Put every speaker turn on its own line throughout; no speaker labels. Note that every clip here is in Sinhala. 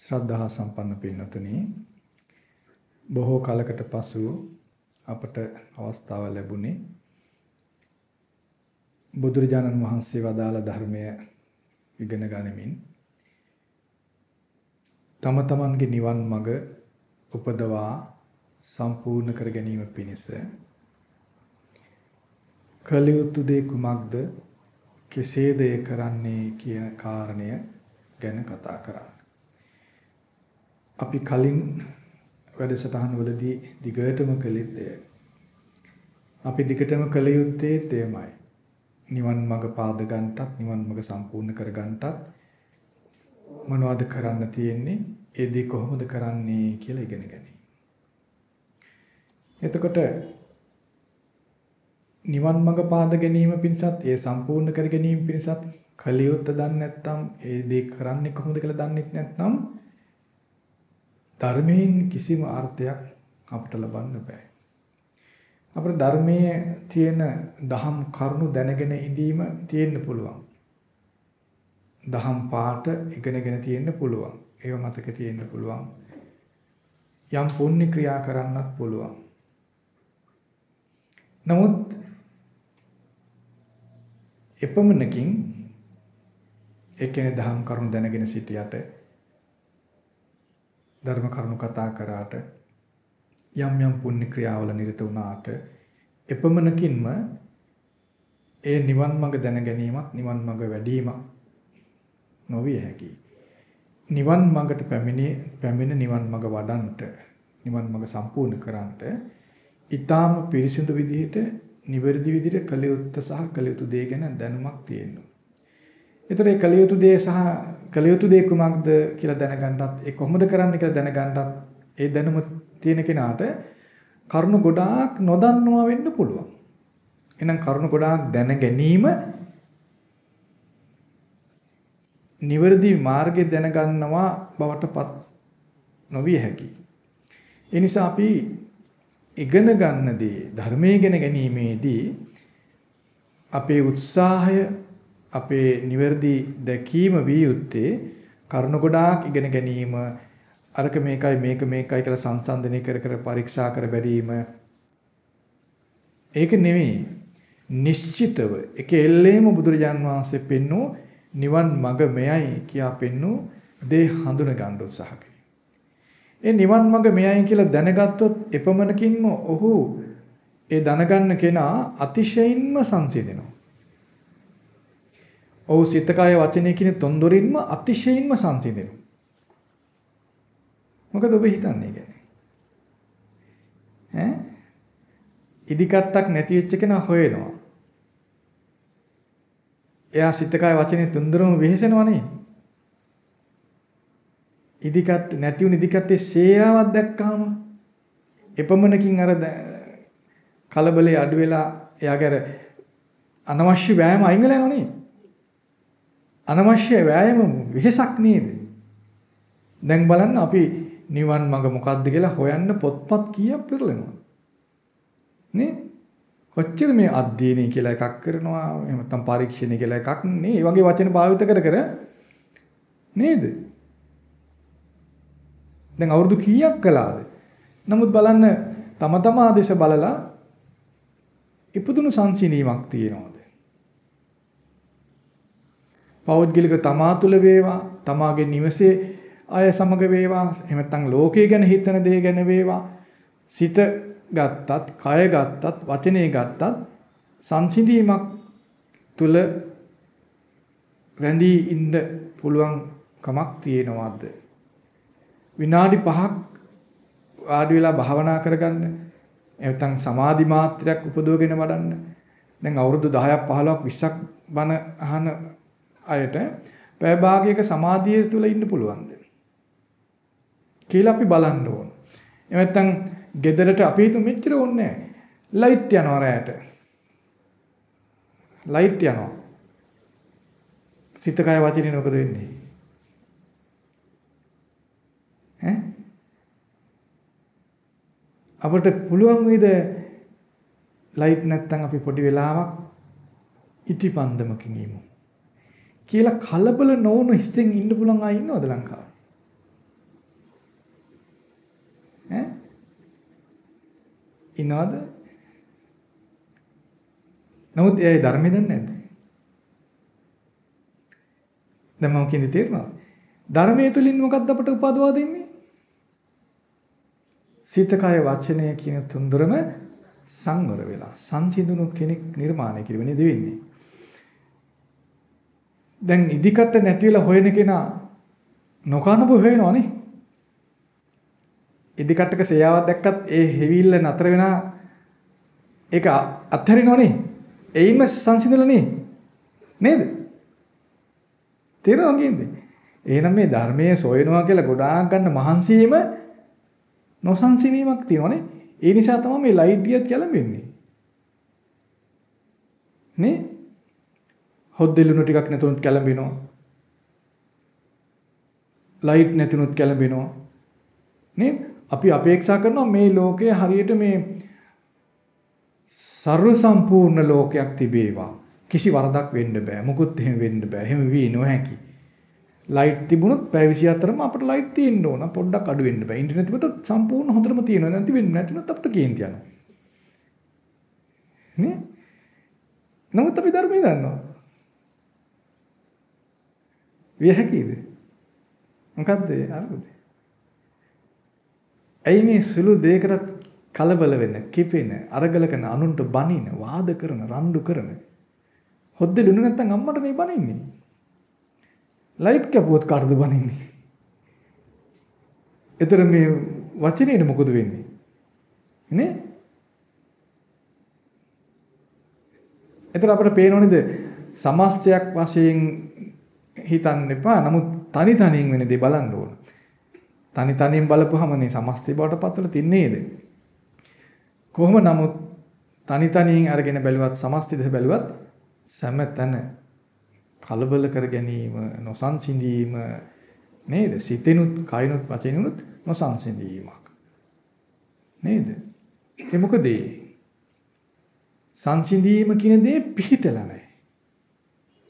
ශ්‍රද්ධා සම්පන්න පින්වතුනි, බොහෝ කාලකට පසු අපට අවස්ථාව ලැබුණේ බුදුරජාණන් වහන්සේ වදාළ ධර්මය ඉගෙන ගනිමින් තම තමන්ගේ නිවන් මඟ උපදවා සම්පූර්ණ කර ගැනීම පිණිස කළ යුතු දේ කුමක්ද, කෙසේද ඒ කරන්නේ කියන කාරණය ගැන කතා කරා. අපි කලින් වැඩසටහන් වලදී දිගටම කළෙත් එය. අපි දිගටම කළ යුත්තේ එයමයි. නිවන් මඟ පාද ගන්නටත්, නිවන් මඟ සම්පූර්ණ කර ගන්නටත් මොනවද කරන්න තියෙන්නේ, ඒ දේ කොහොමද කරන්නේ කියලා ඉගෙන ගැනීම. එතකොට නිවන් මඟ පාද ගැනීම පිණිසත්, ඒ සම්පූර්ණ කර ගැනීම පිණිසත් කළ යුත්ත දන්නේ නැත්නම්, ඒ දේ කරන්නේ කොහොමද කියලා දන්නේ නැත්නම් ධර්මයෙන් කිසිම අර්ථයක් අපට ලබන්න බෑ. අපේ ධර්මයේ තියෙන දහම් කරුණු දැනගෙන ඉඳීම තියෙන්න පුළුවන්. දහම් පාඨ ඉගෙනගෙන තියෙන්න පුළුවන්. ඒව මතක තියෙන්න පුළුවන්. යම් පුණ්‍ය ක්‍රියා කරන්නත් පුළුවන්. නමුත් එපමණකින් ඒ කියන්නේ දහම් කරුණු දැනගෙන සිටියට, ධර්ම කරුණු කතා කරාට, යම් යම් පුණ්‍ය ක්‍රියාවල නිරත වුණාට එපමණකින්ම ඒ නිවන් මඟ දැන ගැනීමත්, නිවන් මඟ වැඩිවීමක් නොවිය හැකියි. නිවන් මඟට පැමිණ නිවන් මඟ වඩන්නට, නිවන් මඟ සම්පූර්ණ කරන්නට ඊටාම පිරිසිදු විදිහට, නිවැරදි විදිහට කළ යුත්ත සහ කළ යුතු දේ ගැන දැනුමක් තියෙනවා. ඒතර ඒ කළ යුතු දේ සහ කළ යුතු දේ කුමක්ද කියලා දැනගන්නත්, ඒ කොහොමද කරන්න කියලා දැනගන්නත් ඒ දැනුම තියෙන කෙනාට කරුණු ගොඩාක් නොදන්නවා වෙන්න පුළුවන්. එහෙනම් කරුණු ගොඩාක් දැන ගැනීම නිවැරදි මාර්ගය දැනගන්නවා බවටපත් නොවිය හැකියි. ඒ නිසා අපි ඉගෙන ගන්න දේ, ධර්මයේ ඉගෙන ගැනීමේදී අපේ උත්සාහය, අපේ නිවැරදි දැකීම විය යුත්තේ කරුණු ගොඩාක් ඉගෙන ගැනීම, අරක මේකයි මේක මේකයි කියලා සංසන්දනය කර කර පරීක්ෂා කර බැලීම. ඒක නෙවෙයි. නිශ්චිතව එක එල්ලේම බුදුරජාන් වහන්සේ පෙන්වූ නිවන් මඟ මෙයයි කියා පෙන්වූ දේ හඳුන ගන්න උත්සාහ කරනවා. ඒ නිවන් මඟ මෙයයි කියලා දැනගත්තොත් එපමණකින්ම ඔහු ඒ දැනගන්න කෙනා අතිශයින්ම සංසිඳෙනවා. ඔහු සිත කය වචනය කියන තොන්දරින්ම අතිශයින්ම සංසිඳෙනවා. මොකද ඔබ හිතන්නේ කියන්නේ? ඉදිකට්ටක් නැති වෙච්ච කෙනා හොයනවා. එයා සිත කය වචනේ තුන්දරම වෙහෙසෙනවනේ. ඉදිකට් නැති වුණ ඉදිකට්ටේ ශේයාවක් දැක්කම එපමණකින් අර කලබලේ අඩු වෙලා එයාගේ අර අනවශ්‍ය වෑයම අයින් වෙලා යනවනේ. අනවශ්‍ය වෑයම වෙහසක් නේද? දැන් බලන්න අපි නිවන් මඟ මොකක්ද කියලා හොයන්න පොත්පත් කීයක් පෙරලෙනවා. නේ? කොච්චර මේ අධ්‍යයනය කියලා එකක් කරනවා, එහෙම නැත්නම් පරීක්ෂණය කියලා එකක් නේ. මේ වගේ වචන භාවිත කර කර නේද? දැන් අවුරුදු කීයක් කළාද? නමුත් බලන්න තම තමා දේශ බලලා ඉපදුණු සංසිනීමක් තියෙනවද? පෞද්ගලික තමා තුළ වේවා, තමාගේ නිවසේ අය සමග වේවා, එහෙම නැත්නම් ලෝකයේ ගැන හිතන දේ ගැන වේවා, සිත ගත්තත්, කය ගත්තත්, වචනේ ගත්තත් සංසිඳීමක් තුළ රැඳී ඉන්න පුළුවන් කමක් තියෙනවද? විනාඩි 5ක් ආඩි වෙලා භාවනා කරගන්න, නැත්නම් සමාධි මාත්‍රයක් උපදවගෙන වඩන්න. දැන් අවුරුදු 10ක් 15ක් 20ක් බණ අහන අයට පැය භාගයක සමාධිය තුළ ඉන්න පුළුවන්ද කියලා අපි බලන්න ඕන. එහෙම නැත්නම් ගෙදරට අපි හිතමු මෙච්චර ඕනේ නැහැ. ලයිට් යනවා රැයට. ලයිට් යනවා. සිත කය වචනේ මොකද වෙන්නේ? අපිට පුළුවන් වේද ලයිට් නැත්තම් අපි පොඩි වෙලාවක් ඉටිපන්දමකින් ඉමු කියලා කලබල නොවුණු හිතෙන් ඉන්න පුළුවන් අය ඉන්නවද ලංකාවේ? ඉන්නවද? නමුත් ඒ ධර්මය දන්නේ නැද්ද? දැන් මම කියන්නේ තේරෙනවද? ධර්මයේ තුලින් මොකක්ද අපට උපදවා දෙන්නේ? සිත කය වචනය කියන තුන්දරම සංවර වෙලා සංසිඳුණු කෙනෙක් නිර්මාණය කිරීම නේද වෙන්නේ. දැන් ඉදිකට නැති වෙලා හොයන කෙනා නොකනබ හොයනවනේ. ඉදිකටක සේයාවක් දැක්කත් ඒ හෙවිල්ල නතර වෙනා ඒක අත්හැරිනවනේ. එයින්ම සංසිඳලා නේද? තේරෙනවද කියන්නේ? එහෙනම් මේ ධර්මයේ සොයනවා කියලා ගොඩාක් ගන්න මහන්සියීම නොසන්සිනීමක් තියෙනවනේ. ඒ නිසා තමයි මේ ලයිට් ගියත් කැළඹෙන්නේ. නේ? හොද්දෙලුණු ටිකක් නැතුනොත් කැළඹෙනවා. ලයිට් නැතුනොත් කැළඹෙනවා. නේ? අපි අපේක්ෂා කරනවා මේ ලෝකයේ හරියට මේ සර්ව සම්පූර්ණ ලෝකයක් තිබේවා. කිසි වරදක් වෙන්න බෑ. මුකුත් එහෙම වෙන්න බෑ. එහෙම වී නොහැකි. ලයිට් තිබුණොත් පැය 24ම අපිට ලයිට් තියෙන්න ඕන. පොඩ්ඩක් අඩු වෙන්න බෑ. ඉන්ටර්නෙට් තිබුණොත් සම්පූර්ණ හොඳටම තියෙනවා. නැති වෙන්නේ නැතිනොත් අපිට කේන්ති යනවා. නේ? නමුත් අපි ධර්මය දන්නවා. විය හැකිද? මොකද්ද අරුද? ඇයි මේ සුළු දෙයකට කලබල වෙන, කිපෙන, අරගල කරන, අනුන්ට බනින, වාද කරන, රණ්ඩු කරන. හොද්දේ ලුණු නැත්තම් අම්මට මේ බනින්නේ. ලයිට් කැපුවොත් කාටද බනින්නේ? ඒතර මේ වචනේට මොකද වෙන්නේ? නේ? ඒතර අපිට පේනෝනේද සමස්තයක් වශයෙන් හිතන්න එපා. නමුත් තනි තනියෙන් වෙන දේ බලන්න ඕන. තනි තනියෙන් බලපුවම මේ සමස්තය බවට පත්වල තින්නේද? කොහොම නමුත් තනි තනියෙන් අරගෙන බැලුවත් සමස්තය දෙස බැලුවත් සම්මතන කලබල කර ගැනීම නොසන්සිඳීම නේද? සිතෙනුත් කයිනුත් වචනෙනුත් නොසන්සිඳීමක් නේද? ඒ මොකද සංසිඳීම කියන දේ පිහිටලා නැහැ.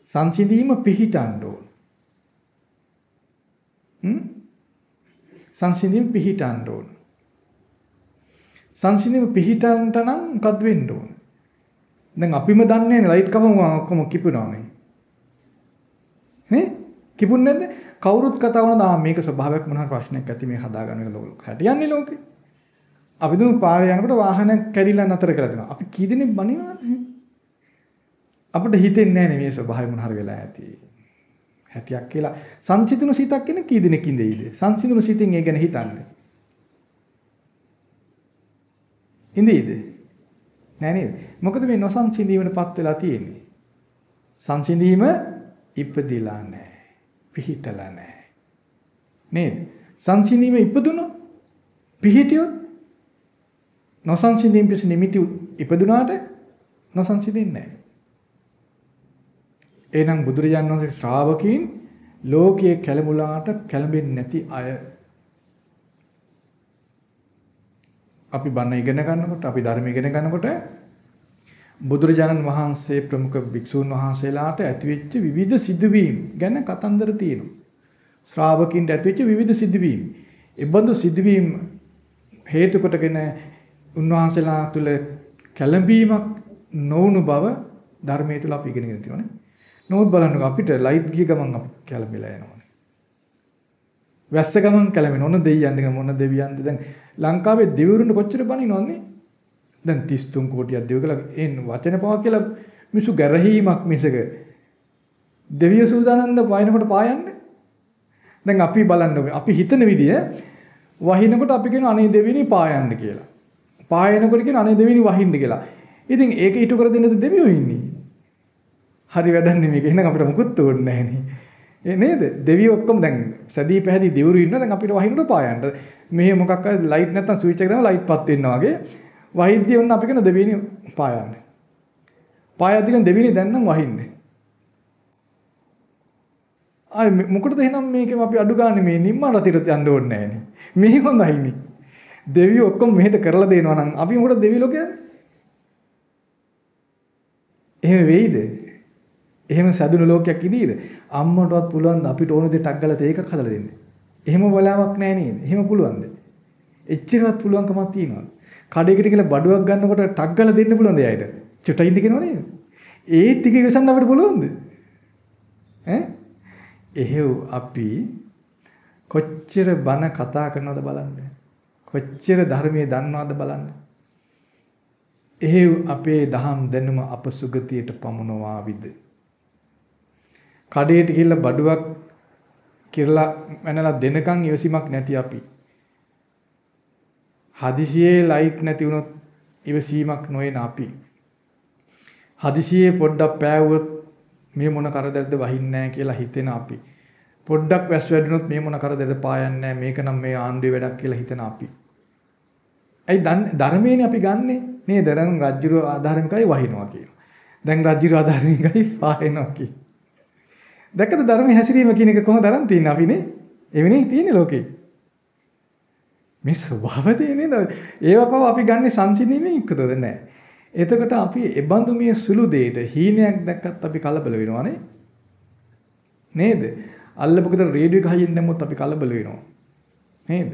සංසිඳීම පිහිටන්න ඕන. සංසිඳීම පිහිටන්න ඕන. සංසිඳීම පිහිටන්නට නම් මොකද වෙන්න ඕන? දැන් අපිම දන්නේ නැහැ ලයිට් කපම ඔක්කොම කිපුණානේ. නේ? කිපුන්නේ නැද්ද? කවුරුත් කතා කරනවා මේක ස්වභාවයක් මොනවා ප්‍රශ්නයක් ඇති මේ හදාගන්න එක ලෝක. හැටියන්නේ ලෝකේ. අපි දුමු පාරේ යනකොට වාහනයක් කැඩිලා නතර කරලා දෙනවා. අපි කී දෙනෙක් බනිනවද? අපිට හිතෙන්නේ නැහැ මේ ස්වභාවය මොන හරි වෙලා ඇති. හැටියක් කියලා සංසිඳුණු සිතක් කියන කී දෙනෙක් ඉඳීද? සංසිඳුණු සිතින් ඒ ගැන හිතන්නේ. ඉඳීද? නෑ නේද? මොකද මේ නොසන්සිඳීමටපත් වෙලා තියෙන්නේ. සංසිඳීම ඉපදිලා නැහැ. පිහිටලා නැහැ. නේද? සංසිඳීම ඉපදුණොත් පිහිටියොත් නොසන්සිඳීම පිස නිමිති ඉපදුනාට නොසන්සිඳෙන්නේ නැහැ. එහෙනම් බුදුරජාණන් වහන්සේ ශ්‍රාවකීන් ලෝකයේ කැළඹුලාට කැළඹෙන්නේ නැති අය. අපි බණ ඉගෙන ගන්නකොට අපි ධර්ම ඉගෙන ගන්නකොට බුදුරජාණන් වහන්සේ ප්‍රමුඛ භික්ෂූන් වහන්සේලාට ඇතිවෙච්ච විවිධ සිදුවීම් ගැන කතන්දර තියෙනවා. ශ්‍රාවකින්ට ඇතිවෙච්ච විවිධ සිදුවීම්. ඒ බඳු සිදුවීම් හේතු කොටගෙන උන්වහන්සේලා තුළ කැළඹීමක් නොවුණු බව ධර්මයේ තුල අපි ඉගෙනගෙන තියෙනවානේ. නමුත් බලන්නකෝ අපිට ලයිට් ගිය ගමන් අපි කැළඹිලා යනවානේ. වැස්ස ගමන් කැළඹෙන ඕන දෙයියන්ගේ මොන දෙවියන්ද දැන් ලංකාවේ දෙවිවරුන්ට කොච්චර බණිනවන්නේ? දැන් 33 කෝටියක් දෙවියෝ කියලා එන්න වචන පවක් කියලා මිසු ගැරහීමක් මිසක දෙවියෝ සූදානම්ද වහිනකොට පායන්නේ? දැන් අපි බලන්න අපි හිතන විදිය වහිනකොට අපි කියන අනේ දෙවියනි පායන්න කියලා. පායනකොට කියන අනේ දෙවියනි වහින්න කියලා. ඉතින් ඒක ඊට කර දෙන්නද දෙවියෝ ඉන්නේ? හරි වැඩක් නෙමෙයි. එහෙනම් අපිට මුකුත් ඕනේ නැහැ නේ. ඒ නේද? දෙවියෝ ඔක්කොම දැන් සැදී පැහැදී දෙවිවරු ඉන්නවා. දැන් අපිට වහින්නට පායන්න. මෙහෙ මොකක් හරි ලයිට් නැත්තම් ස්විච් එක දාලා ලයිට් පත් වෙනවා වගේ. වහිද්දී වුණ අපි කියන දෙවියනි පායන්න. පායද්දී කියන දෙවියනි දැන් නම් වහින්නේ. ආයි මොකටද එහෙනම් මේකම අපි අඩු ගන්න මේ නිම්මාන රතිරට යන්න ඕනේ නැහැ නේ. මේ හොඳයිනේ. දෙවියෝ ඔක්කොම මෙහෙට කරලා දෙනවා නම් අපි මොකටද දෙවියෝ ලෝකයන්නේ? එහෙම වෙයිද? එහෙම සැදුණු ලෝකයක් ඉදීද? අම්මටවත් පුළුවන් ද අපිට ඕන දෙයක් ගලත ඒකක් හදලා දෙන්න. එහෙම බලාවක් නැහැ නේද? එහෙම පුළුවන්ද? එච්චරවත් පුළුවන්කමක් තියනවාද? කඩේකට කියලා බඩුවක් ගන්නකොට ටක් ගාලා දෙන්න පුළුවන් දෙයයිද? චුට්ටයි ඉන්න කෙනව නේද? ඒ ටික ඉවසන්න අපිට පුළුවන්ද? ඈ? එහෙව් අපි කොච්චර බණ කතා කරනවද බලන්න. කොච්චර ධර්මයේ දන්නවද බලන්න. එහෙව් අපේ දහම් දැනුම අප සුගතියට පමුණවාවිද? කඩේට ගිහිල්ලා බඩුවක් කිරලා මැනලා දෙනකන් ඉවසීමක් නැති අපි. හදිසියේ ලයිට් නැති වුණොත් ඉවසීමක් නොවන අපි. හදිසියේ පොඩ්ඩක් පෑවුවොත් මේ මොන කරදරද වහින්නේ නැහැ කියලා හිතෙන අපි. පොඩ්ඩක් වැස් වැඩුණොත් මේ මොන කරදරද පායන්නේ නැහැ මේක නම් මේ ආණ්ඩුවේ වැඩක් කියලා හිතන අපි. ඇයි ධර්මයේනේ අපි ගන්නෙ නේද? දැන් රජ්ජුරුව ආධාරමිකයි වහිනවා කියනවා. දැන් රජ්ජුරුව ආධාරමිකයි පායනවා කියනවා. දැක්කද ධර්මයේ හැසිරීම කියන එක කොහොමද අරන් තියන්නේ අපිනේ? එවෙනේ තියෙන්නේ ලෝකේ. මේ ස්වභාවය නේද? ඒව පව අපි ගන්න සංසිඳීමෙන් එක්කද නැහැ. එතකොට අපි එබඳු මේ සුළු දෙයට හීනයක් දැක්කත් අපි කලබල වෙනවානේ. නේද? අල්ලපුකට රේඩියෝ එක හයියෙන් දැම්මොත් අපි කලබල වෙනවා. නේද?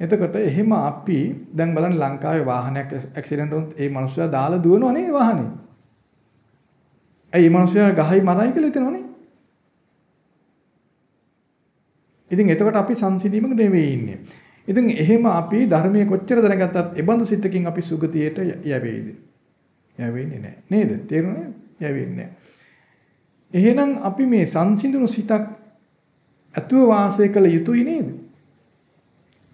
එතකොට එහෙම අපි දැන් බලන්න ලංකාවේ වාහනයක් ඇක්සිඩන්ට් වුණොත් ඒ මනුස්සයා දාලා දුවනවනේ වාහනේ. ඒ මනුස්සයා ගහයි මරයි කියලා හිතනවනේ. ඉතින් එතකොට අපි සංසිඳීමක නෙවෙයි ඉන්නේ. ඉතින් එහෙම අපි ධර්මයේ කොච්චර දැනගත්තත් එබඳු සිතකින් අපි සුගතියට යැවේද? යැවෙන්නේ නැහැ. නේද? තේරුණාද? යැවෙන්නේ නැහැ. එහෙනම් අපි මේ සංසිඳුණු සිතක් අතුව වාසය කළ යුතුයි නේද?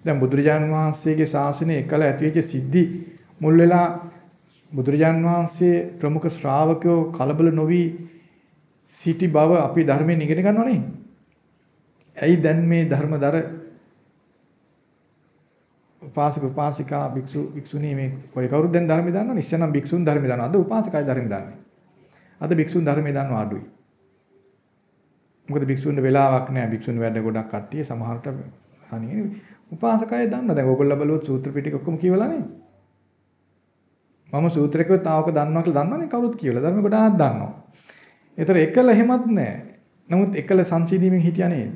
දැන් බුදුරජාණන් වහන්සේගේ ශාසනය එකල ඇතිවෙච්ච සිද්ධි මුල් වෙලා බුදුරජාණන් වහන්සේ ප්‍රමුඛ ශ්‍රාවකයෝ කලබල නොවි සිටි බව අපි ධර්මයෙන් ඉගෙන ගන්නව නේ. ඇයි දැන් මේ ධර්මදර උපාසක උපාසිකා භික්ෂු භික්ෂුණී මේ කොයි කවුරුද දැන් ධර්මය දන්නවනේ? ඉස්සෙල්නම් භික්ෂුන් ධර්මය දන්නවා. අද උපාසකයි ධර්මය දන්නේ. අද භික්ෂුන් ධර්මය දන්නවා අඩුයි. මොකද භික්ෂුන්ට වෙලාවක් නැහැ. භික්ෂුන් වැඩ ගොඩක් කට්ටිය සමහරට හනියනේ. උපාසකයි දන්නවා. දැන් ඕගොල්ලෝ බලුවොත් සූත්‍ර පිටක ඔක්කොම කියවලානේ. මම සූත්‍රයකවත් තාවක දන්නවා කියලා දන්නවනේ කවුරුත් කියවලා. ධර්ම ගොඩාක් දන්නවා. ඒතර එකල එහෙමත් නැහැ. නමුත් එකල සංසිඳීමෙන් හිටියා නේද?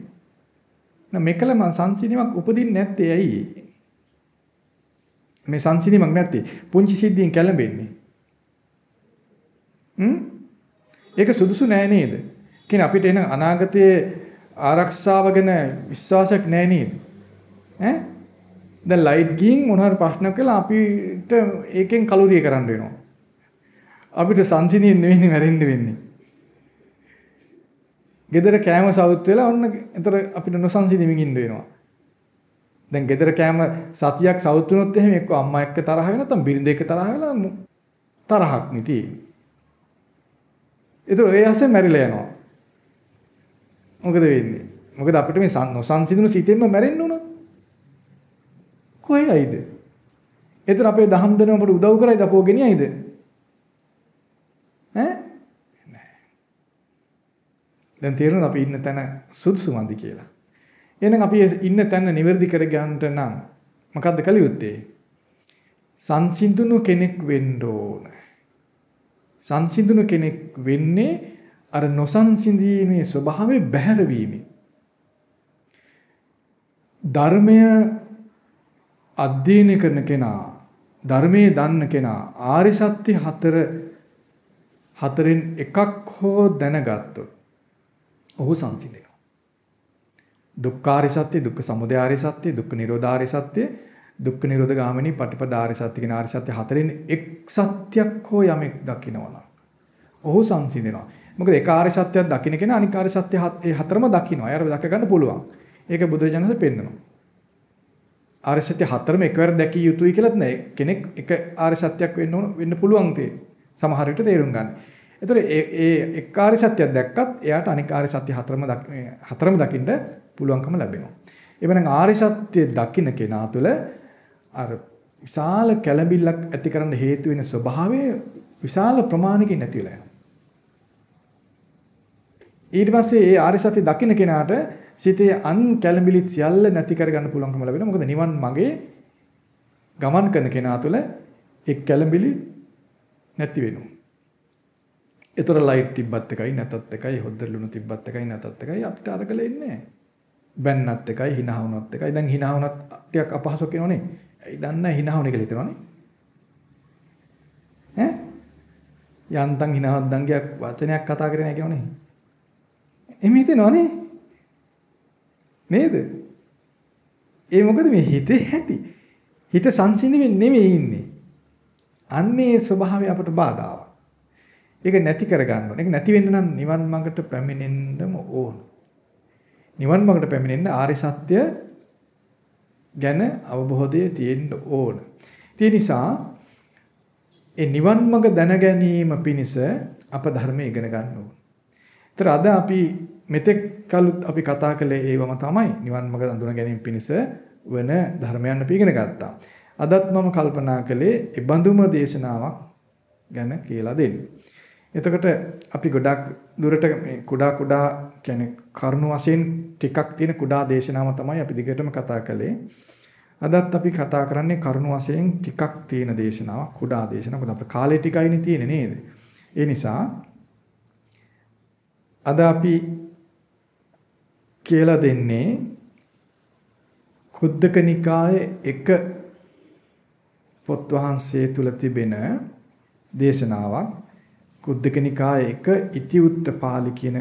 මේකල මං සංසිඳීමක් උපදින්නේ නැත්තේ ඇයි? මේ සංසිඳීමක් නැත්තේ පුංචි සිද්ධියෙන් කැළඹෙන්නේ. ඒක සුදුසු නෑ නේද? කියන්නේ අපිට එන අනාගතයේ ආරක්ෂාව ගැන විශ්වාසයක් නෑ නේද? ඈ? දැන් ලයිට් ගින් මොනවාරි ප්‍රශ්නයක් කළා අපිට ඒකෙන් කලුරිය කරන්න වෙනවා. අපිට සංසිඳීම නෙවෙයි මැරෙන්න වෙන්නේ. ගෙදර කෑම සවුත් වෙලා ඔන්න එතන අපිට නොසංසිඳීමකින් ඉන්න වෙනවා. දැන් ගෙදර කෑම සතියක් සවුත් වුණොත් එහෙම එක්ක අම්මා එක්ක තරහ වෙන නැත්නම් බිරිඳ එක්ක තරහ වෙලා තරහක් නෙති. ඒතර ඒ ඇස්සේ මැරිලා යනවා. මොකද වෙන්නේ? මොකද අපිට මේ නොසංසිඳුණු සිතෙන්ම මැරෙන්න උන. කොහේයිද? ඒතර අපේ දහම් දෙනම අපට උදව් කරයිද අපෝ ගෙනියයිද? ඈ? දැන් තේරෙනවද අපි ඉන්න තැන සුදුසුමන්දි කියලා. එහෙනම් අපි ඉන්න තැන නිවැරදි කර ගන්නට නම් මොකද්ද කළ යුත්තේ? සංසිඳුණු කෙනෙක් වෙන්න ඕන. සංසිඳුණු කෙනෙක් වෙන්නේ අර නොසංසිඳීමේ ස්වභාවය බැහැර වීමෙන්. ධර්මය අධ්‍යයනය කරන කෙනා, ධර්මයේ දන්න කෙනා ආර්ය සත්‍ය හතරෙන් එකක් හෝ දැනගත්තොත් ඔහු සංසිඳෙනවා. දුක්ඛාරය සත්‍ය, දුක්ඛ සමුදය ආර්ය සත්‍ය, දුක්ඛ නිරෝධ ආර්ය සත්‍ය, දුක්ඛ නිරෝධ ගාමිනී පටිපදා ආර්ය සත්‍ය කියන ආර්ය සත්‍ය හතරෙන් එක් සත්‍යයක් හෝ යමෙක් දකිනවා. ඔහු සංසිඳෙනවා. මොකද එක ආර්ය සත්‍යයක් දකින්න කෙනා අනික් ආර්ය සත්‍ය ඒ හතරම දකිනවා. එයාට දැක ගන්න පුළුවන්. ඒක බුදුරජාණන් වහන්සේ පෙන්නනවා. ආර්ය සත්‍ය හතරම එකවර දැකිය යුතුයි කියලාත් නෑ. කෙනෙක් එක ආර්ය සත්‍යයක් වෙන්න පුළුවන් තේ. සමහර විට තේරුම් ගන්න. ඒතර ඒ එක් ආර්ය සත්‍යයක් දැක්කත් එයාට අනික් ආර්ය සත්‍ය හතරම දකින්න පුළුවන්කම ලැබෙනවා. එවනම් ආර්ය සත්‍ය දකින්න කෙනා තුළ අර විශාල කැළඹිල්ලක් ඇති කරන්න හේතු වෙන ස්වභාවය විශාල ප්‍රමාණයකින් නැති වෙලා යනවා. ඊට පස්සේ ඒ ආර්ය සත්‍ය දකින්න කෙනාට සිතේ අන් කැළඹිලිත් සියල්ල නැති කරගන්න පුළුවන්කම ලැබෙනවා. මොකද නිවන් මාගේ ගමන් කරන කෙනා තුළ එක් කැළඹිලි නැති වෙනවා. ඒතර ලයිට් තිබ්බත් එකයි නැතත් එකයි, හොද්දර ලුණු තිබ්බත් එකයි නැතත් එකයි අපිට අරගල එන්නේ නැහැ. බැන්නත් එකයි, hina වුණත් එකයි. දැන් hina වුණත් ටිකක් අපහසු කෙනවනේ. ඒ දන්නේ hina වුණ කියලා හිතනවනේ. ඈ යන්තම් හිනවත් දංගයක් වචනයක් කතා කරේ නැහැ කියනෝනේ. එමෙ හිතෙනවනේ. නේද? ඒ මොකද මේ හිතේ හැටි. හිත සංසිඳෙන්නේ නෙමෙයි ඉන්නේ. අන්නේ ස්වභාවය අපට බාධාවක්. ඒක නැති කරගන්න ඕනේ. ඒක නැති වෙන්න නම් නිවන් මාර්ගට පැමිණෙන්නම ඕන. නිවන් මාර්ගට පැමිණෙන්න ආර්ය සත්‍ය ගැන අවබෝධය තියෙන්න ඕන. ඒ නිසා ඒ නිවන් මාර්ග දැන ගැනීම පිණිස අප ධර්මය ඉගෙන ගන්න ඕන. ඒතර අද අපි මෙතෙක් කලුත් අපි කතා කළේ ඒවම තමයි නිවන් මාර්ග අඳුන ගැනීම පිණිස වෙන ධර්මයන් අපි ඉගෙන ගත්තා. අදත් මම කල්පනා කළේ ඒ බඳුම දේශනාවක් ගැන කියලා දෙන්න. එතකොට අපි ගොඩක් දුරට මේ කුඩා කියන්නේ කරුණු වශයෙන් ටිකක් තියෙන කුඩා දේශනාව තමයි අපි දිගටම කතා කළේ. අදත් අපි කතා කරන්නේ කරුණු වශයෙන් ටිකක් තියෙන දේශනාවක් කුඩා දේශනාවක්. මොකද අපේ කාලේ ටිකයිනේ තියෙන්නේ නේද? ඒ නිසා අද අපි කියලා දෙන්නේ කුද්දක නිකායේ එක පොත් වහන්සේ තුල තිබෙන දේශනාවක්. කුද්දක නිකායේ එක ඉතිඋත්ත පාළි කියන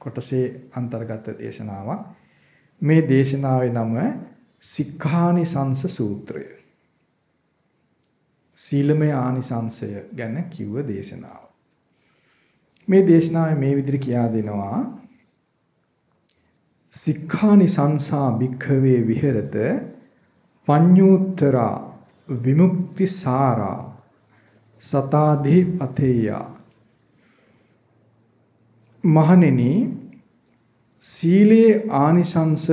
කොටසේ අන්තර්ගත දේශනාවක්. මේ දේශනාවේ නම සික්ඛානිසංස සූත්‍රය. සීලමය ආනිසංසය ගැන කිව්ව දේශනාව. මේ දේශනාවේ මේ විදිහට කියා දෙනවා සික්ඛානිසංසා භික්ඛවේ විහෙරත පඤ්ඤූත්තරා විමුක්ති සාරා සතාධි පතේයා. මහණෙනි සීලේ ආනිසංස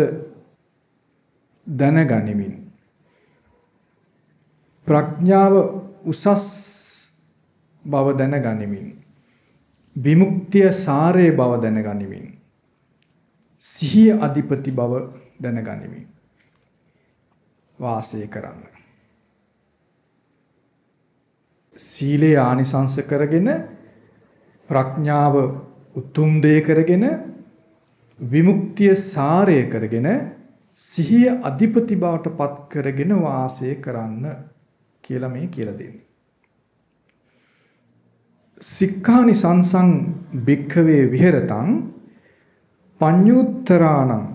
දැනගනිමින් ප්‍රඥාව උසස් බව දැනගනිමින් විමුක්තිය සාරේ බව දැනගනිමින් සිහිය අධිපති බව දැනගනිමින් වාසය කරන්න. සීලේ ආනිසංස කරගෙන ප්‍රඥාව උතුම් දේ කරගෙන විමුක්තිය සාරය කරගෙන සිහිය අධිපති බවට පත් කරගෙන වාසය කරන්න කියලා මේ කියලා දෙන්නේ. සික්ඛානිසංසං භික්ඛවේ විහෙරතං පඤ්ඤුත්තරාණං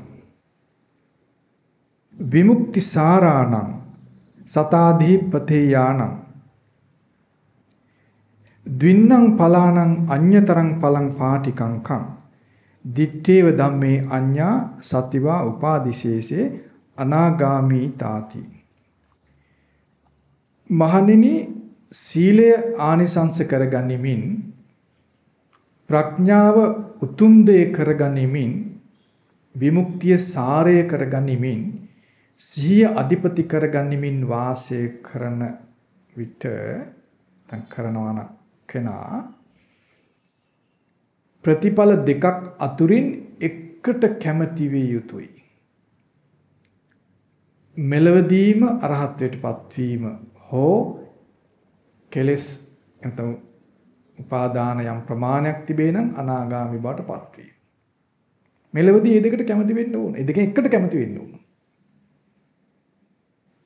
විමුක්ති සාරාණං සතාධිපතේයාණං ද්වින්නං පලාණං අඤ්‍යතරං පලං පාටිකංකං දිත්තේව ධම්මේ අඤ්ඤා සතිවා උපාදිශේෂේ අනාගාමී තාති. මහණෙනි සීලය ආනිසංස කරගනිමින් ප්‍රඥාව උතුම් දේ කරගනිමින් විමුක්තිය සාරය කරගනිමින් සිහිය අධිපති කරගනිමින් වාසය කරන විට තන් කරනවන කෙනා ප්‍රතිඵල දෙකක් අතුරින් එකට කැමති විය යුතුයි. මෙලවදීම අරහත්ත්වයට පත්වීම හෝ කෙලෙස් එතන උපාදාන යම් ප්‍රමාණයක් තිබේ නම් අනාගාමි බවට පත්වීම. මෙලවදී මේ දෙකට කැමති වෙන්න ඕන. ඒ දෙකෙන් එකට කැමති වෙන්න ඕන.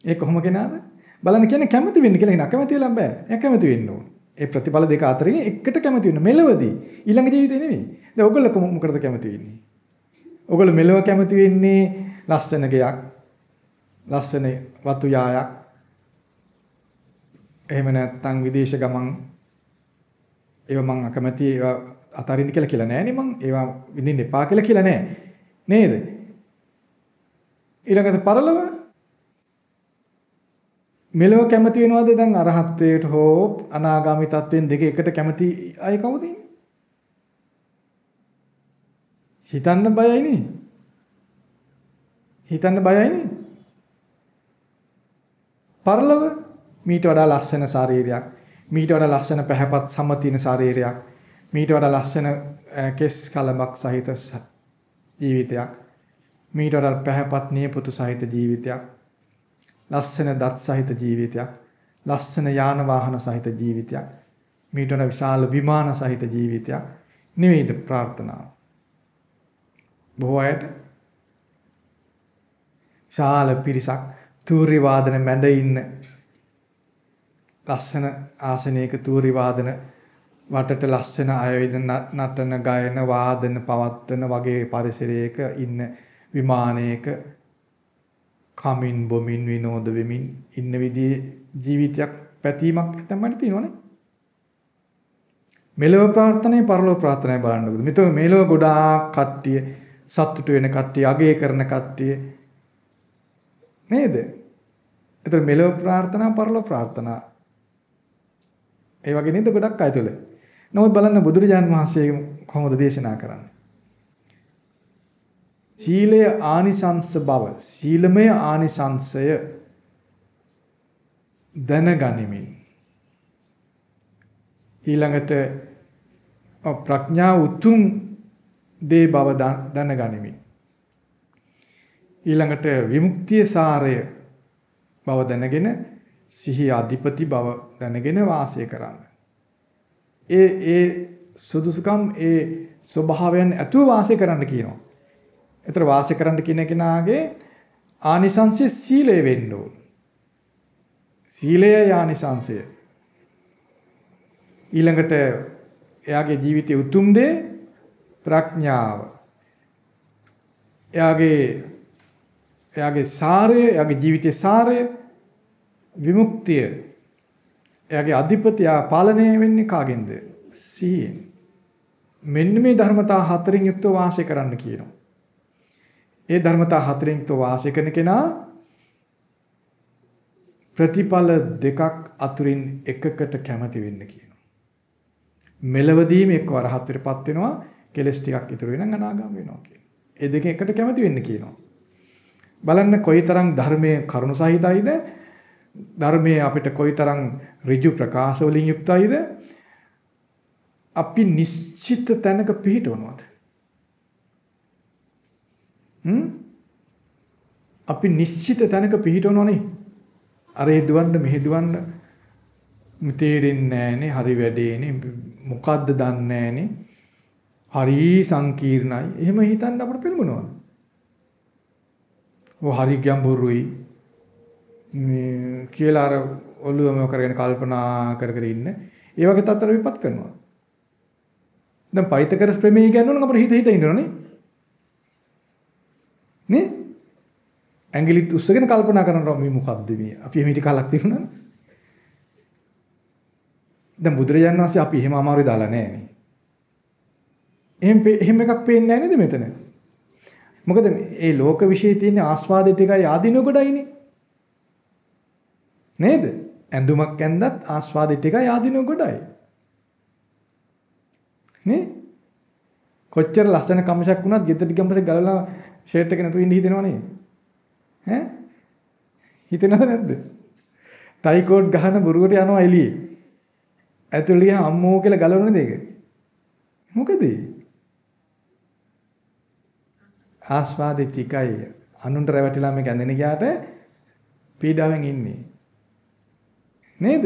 ඒ කොහොම කෙනාද? බලන්න කියන්නේ කැමති වෙන්න කියලා කියන අකමැති වෙලා බෑ. එයා කැමති වෙන්න ඕන. ඒ ප්‍රතිඵල දෙක අතරින් එකට කැමති වෙන්න. මෙලවදී ඊළඟ ජීවිතේ නෙමෙයි. දැන් ඔයගොල්ලෝ මොකටද කැමති වෙන්නේ? ඔයගොල්ලෝ මෙලව කැමති වෙන්නේ ලස්සන ගයක්, ලස්සන වතු යායක්. එහෙම නැත්නම් විදේශ ගමන් ඒවා මං අකමැති ඒවා අතරින් කියලා නෑනේ මං ඒවා විඳින්න එපා කියලා නෑ නේද? ඊළඟට පරලොව මෙලව කැමති වෙනවද දැන් අරහත්ත්වයට හෝ අනාගාමී තත්වෙන් දෙක එකට කැමති අය කවුද ඉන්නේ? හිතන්න බයයිනේ. හිතන්න බයයිනේ. පරලොව මීට වඩා ලස්සන ශරීරයක්, මීට වඩා ලස්සන පැහැපත් සමතින ශරීරයක්, මීට වඩා ලස්සන කෙස් කලබක් සහිත ජීවිතයක්, මීට වඩා පැහැපත් නියපොතු සහිත ජීවිතයක්, ලස්සන දත් සහිත ජීවිතයක්, ලස්සන යාන වාහන සහිත ජීවිතයක්, මීට වඩා විශාල විමාන සහිත ජීවිතයක් නෙවෙයිද ප්‍රාර්ථනාව. බොහෝ අයට ශාල පිරිසක් තූර්ය වාදන මැඩ ඉන්න ලස්සන ආසනයක තූරි වාදන වටට ලස්සන ආයුධ නටන ගායන වාදන පවත්වන වගේ පරිසරයක ඉන්න විමානයක කමින් බොමින් විනෝද වෙමින් ඉන්න විදිහේ ජීවිතයක් පැතීමක් තමයි තියෙනවනේ. මෙලොව ප්‍රාර්ථනායි පරලොව ප්‍රාර්ථනායි බලන්නකො. මෙතන මෙලොව ගොඩාක් කට්ටිය සතුට වෙන කට්ටිය අගය කරන කට්ටිය නේද? ඒතර මෙලොව ප්‍රාර්ථනා පරලොව ප්‍රාර්ථනා ඒ වගේ නේද ගොඩක් අය තුල. නමුත් බලන්න බුදුරජාන් වහන්සේ කොහොමද දේශනා කරන්නේ? සීලය ආනිසංස බව සීලමය ආනිසංසය දැනගනිමින් ඊළඟට ප්‍රඥා උතුම් දේ බව දැනගනිමින් ඊළඟට විමුක්තිය සාරය බව දැනගෙන සිහි අධිපති බව දැනගෙන වාසය කරන්න. ඒ සුදුසුකම් ඒ ස්වභාවයන් ඇතුව වාසය කරන්න කියනවා. ඒතර වාසය කරන්න කියන කෙනාගේ ආනිසංසය සීලය වෙන්න ඕන. සීලය ආනිසංසය. ඊළඟට එයාගේ ජීවිතයේ උතුම් දේ ප්‍රඥාව. එයාගේ සාරය, එයාගේ ජීවිතයේ සාරය විමුක්තිය. එයාගේ අධිපතියා පාලනය වෙන්නේ කාගෙන්ද? සිහියෙන්. මෙන්න මේ ධර්මතා හතරෙන් යුක්තව වාසය කරන්න කියනවා. ඒ ධර්මතා හතරෙන් යුක්තව වාසය කරන කෙනා ප්‍රතිඵල දෙකක් අතුරින් එකකට කැමති වෙන්න කියනවා. මෙලවදීම එක්ක අරහත්ත්වයටපත් වෙනවා, කෙලස් ටිකක් ඉතුරු වෙනනම් අනාගාමී වෙනවා කියනවා. ඒ දෙකෙන් එකට කැමති වෙන්න කියනවා. බලන්න කොයිතරම් ධර්මයේ කරුණ සහිතයිද? ධර්මයේ අපිට කොයිතරම් ඍජු ප්‍රකාශ වලින් යුක්තයිද? අපි නිශ්චිත තැනක පිහිටවනවාද? අපි නිශ්චිත තැනක පිහිටවනවනේ. අර දුවන්න මෙහෙ දුවන්න තේරෙන්නේ නැහනේ, හරි වැඩේනේ, මොකද්ද දන්නේ නැහනේ, හරි සංකීර්ණයි. එහෙම හිතන්න අපිට පෙළඹෙනවා. හරි ගැඹුරුයි මේ කියලා අර ඔළුවම කරගෙන කල්පනා කර කර ඉන්න. ඒ වගේ තත්තර විපත් කරනවා. දැන් පයිතකරස් ප්‍රමේය කියනවනම් අපිට හිත ඉන්නවනේ. නේ? ඇඟිලිත් උස්සගෙන කල්පනා කරනවා මේ මොකද්ද මේ? අපි එහෙම හිටි කාලක් තිබුණානේ. දැන් බුදුරජාණන් වහන්සේ අපි එහෙම අමාරුයි දාලා නැහැ නේ. එහෙම එකක් පේන්නේ නැහැ නේද මෙතන? මොකද මේ ලෝක විශ්ේ තියෙන ආස්වාදෙට එකයි ආදීනව ගොඩයිනේ. නේද? ඇඳුමක් ඇඳත් ආස්වාදෙට එකයි ආදීනව ගොඩයි. නේ? කොච්චර ලස්සන කමසක් වුණත් ගෙදරට ගම්පසේ ගලලා ෂර්ට් එක නැතුව ඉන්න හිතෙනව නේ. ඈ? හිතෙනවද නැද්ද? ටයි කෝට් ගහන බුරුවට යනවා එළියේ. ඇතුළේ අම්මෝ කියලා ගලවන නේද ඒක? මොකද? ආස්වාදෙ ටිකයි අනුන්ට රැවටිලා මේක ඇඳෙන ගියාට පීඩාවෙන් ඉන්නේ. නේද?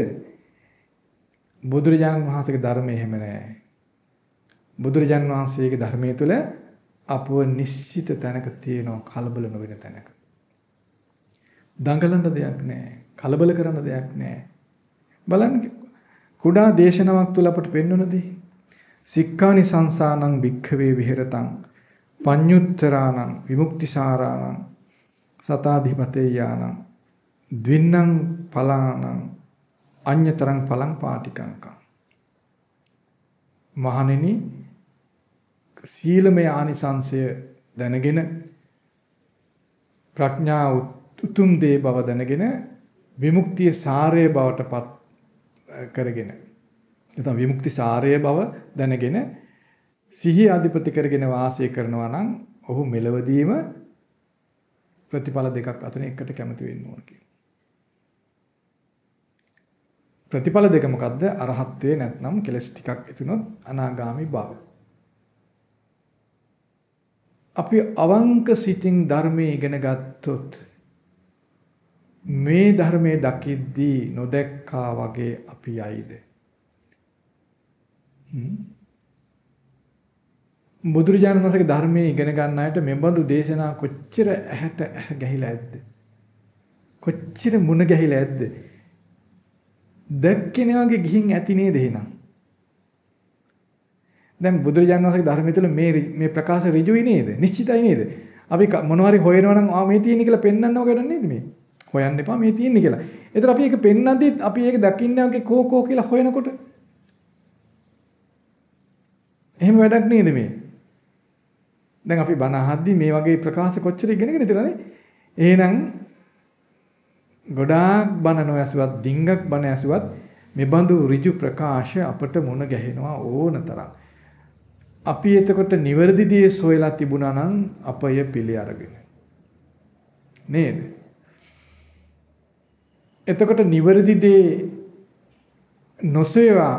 බුදුරජාණන් වහන්සේගේ ධර්මය එහෙම නැහැ. බුදුරජාණන් වහන්සේගේ ධර්මයේ තුල අපව නිශ්චිත තැනක තියෙනවා, කලබල නොවන තැනක. දඟලන දෙයක් නැහැ, කලබල කරන දෙයක් නැහැ. බලන්න කුඩා දේශනාවක් තුල අපට පෙන්වනදී සික්ඛානි සංසානං භික්ඛවේ විහෙරතං පඤ්ඤුත්තරාණං විමුක්තිසාරාණං සතාධිපතේයාණං ද්වින්නම් පලාණං අඤ්‍යතරං පලං පාටිකංකං. මහණෙනි, සීලමය ආනිසංසය දැනගෙන ප්‍රඥා උතුම් දේ බව දැනගෙන විමුක්තිය සාරය බවට පත් කරගෙන නැත්නම් විමුක්ති සාරය බව දැනගෙන සිහි අධිපති කරගෙන වාසය කරනවා නම් ඔහු මෙලවදීම ප්‍රතිඵල දෙකක් අතරින් එකට කැමති වෙන්න ඕන කියන. ප්‍රතිඵල දෙක මොකද්ද? අරහත්ත්වේ නැත්නම් කෙලස් ටිකක් ඉතුනොත් අනාගාමි බව. අපි අවංක සිතින් ධර්මයේ ඉගෙන ගත්තොත් මේ ධර්මයේ දකිද්දී නොදැක්කා වගේ අපි යයිද? බුදුරජාණන් වහන්සේගේ ධර්මයේ ඉගෙන ගන්න අයට මෙබඳු දේශනා කොච්චර ඇහැට ගැහිලා ඇද්ද? කොච්චර මුණ ගැහිලා ඇද්ද? දැක්කේ වගේ ගිහින් ඇති නේද එහෙනම්? දැන් බුදුරජාණන් වහන්සේගේ ධර්මය තුළ මේ ප්‍රකාශ ඍජුයි නේද? නිශ්චිතයි නේද? අපි මොනවා හරි හොයනවා නම් මේ තියෙන්නේ කියලා පෙන්වන්නව ගඩ නේද මේ? හොයන්න එපා මේ තියෙන්නේ කියලා. ඒතර අපි ඒක පෙන්වද්දි අපි ඒක දකින්න වගේ කෝ කියලා හොයනකොට එහෙම වැඩක් නේද මේ? දැන් අපි බණ අහද්දි මේ වගේ ප්‍රකාශ කොච්චර ඉගෙනගෙන ඉතරනේ. එහෙනම් ගොඩාක් බණ නොඇසුවත් ඩිංගක් බණ ඇසුවත් මෙබඳු ඍජු ප්‍රකාශ අපට මුණ ගැහෙනවා ඕන තරම්. අපි එතකොට නිවැරදි දේ සොයලා තිබුණා නම් අපය පිළි අරගෙන නේද? එතකොට නිවැරදි දේ නොසේවා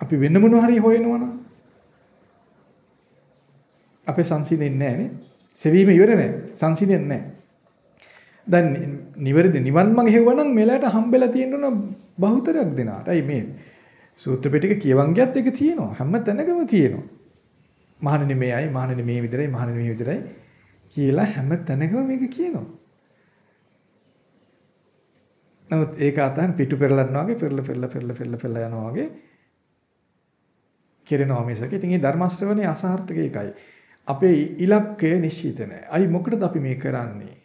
අපි වෙන මොනවා හරි හොයනවනම් අපේ සංසිඳෙන්නේ නැහැ නේ. සෙවීම ඉවර නැහැ. සංසිඳෙන්නේ නැහැ. දැන් නිවැරදි නිවන් මඟ හෙව්වනම් මෙලට හම්බෙලා තියෙනවා බහුතරයක් දෙනාට. අයි මේ සූත්‍ර පිටක කියවන් ගියත් ඒක තියෙනවා. හැම තැනකම තියෙනවා. මහණෙනි මේයි, මහණෙනි මේ විතරයි, මහණෙනි මේ විතරයි කියලා හැම තැනකම මේක කියනවා. නමුත් ඒක අතන් පිටු පෙරලනවා වගේ පෙරල යනවා වගේ කෙරෙනවා මිසක. ඉතින් මේ ධර්ම ශ්‍රවණේ අසාර්ථක එකයි. අපේ ඉලක්කය නිශ්චිත නැහැ. අයි මොකටද අපි මේ කරන්නේ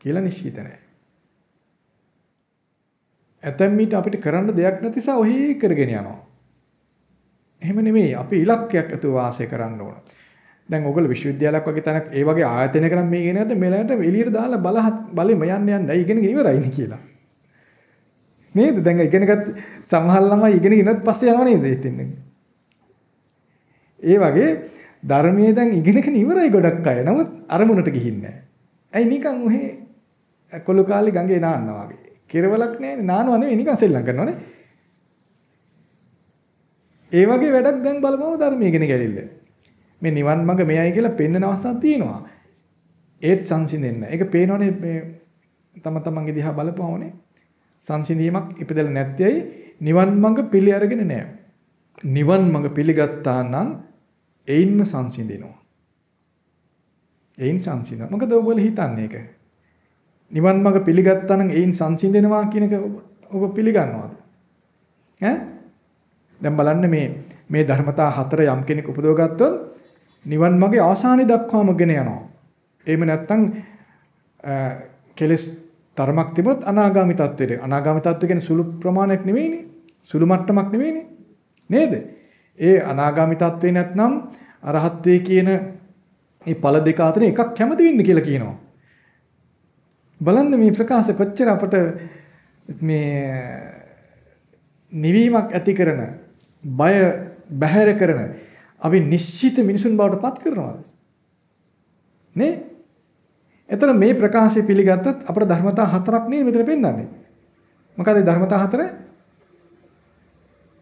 කියලා නිශ්චිත නැහැ. ඇතැම් විට අපිට කරන්න දෙයක් නැති නිසා ඔහි කරගෙන යනවා. එහෙම නෙමෙයි. අපි ඉලක්කයක් අතුව වාසය කරන්න ඕන. දැන් ඔයගොල්ලෝ විශ්වවිද්‍යාලයක් වගේ තැනක් ඒ වගේ ආයතනයක නම් මේ ගෙන නැද්ද මෙලට එළියට දාලා බලෙම යන්න ඉගෙනගෙන ඉවරයිනේ කියලා. නේද? දැන් ඉගෙනගත් සමහර ළමයි ඉගෙන ඉනත් පස්සේ යනවා නේද ඉතින්. ඒ වගේ ධර්මයේ දැන් ඉගෙනගෙන ඉවරයි ගොඩක් අය. නමුත් අරමුණට ගිහින් නැහැ. ඇයි නිකන් ඔහෙ කොළු කාලේ ගඟේ නාන්නා වගේ. කෙරවලක් නැහැ නානවා නෙවෙයි නිකන් සෙල්ලම් කරනවානේ. ඒ වගේ වැඩක් දැන් බලපුවම ධර්මයේ ඉගෙන ගැලිල්ල. මේ නිවන් මඟ මෙයයි කියලා පෙන්වන අවස්ථාවක් තියෙනවා. ඒත් සංසිඳෙන්න. ඒක පේනවනේ මේ තමන්ගේ දිහා බලපුවමනේ. සංසිඳීමක් ඉපදෙලා නැත්තේයි නිවන් මඟ පිළි අරගෙන නැහැ. නිවන් මඟ පිළිගත්තා නම් එයින්ම සංසිඳෙනවා. එයින් සංසිඳනවා. මොකද ඔයගොල්ලෝ හිතන්නේ ඒක? නිවන් මඟ පිළිගත්තා නම් එයින් සංසිඳෙනවා කියන එක ඔබ පිළිගන්නවද? ඈ? දැන් බලන්න මේ ධර්මතා හතර යම් කෙනෙක් උපදව ගත්තොත් නිවන් මගේ අවසානයේ දක්වාම ගෙන යනවා. එහෙම නැත්නම් කෙලස් තරමක් තිබුණොත් අනාගාමි තත්ත්වයට. අනාගාමි තත්ත්ව කියන්නේ සුළු ප්‍රමාණයක් නෙවෙයිනේ. සුළු මට්ටමක් නෙවෙයිනේ. නේද? ඒ අනාගාමි තත්ත්වේ නැත්නම් අරහත්ත්වේ කියන මේ ඵල දෙක අතර එකක් කැමති වෙන්න කියලා කියනවා. බලන්න මේ ප්‍රකාශ කොච්චර අපට මේ නිවීමක් ඇති කරන බය බැහැර කරන අපි නිශ්චිත මිනිසුන් බවට පත් කරනවාද නේ? එතන මේ ප්‍රකාශය පිළිගත්තත් අපේ ධර්මතා හතරක් නේ මෙතන පෙන්නන්නේ. මොකද ධර්මතා හතර?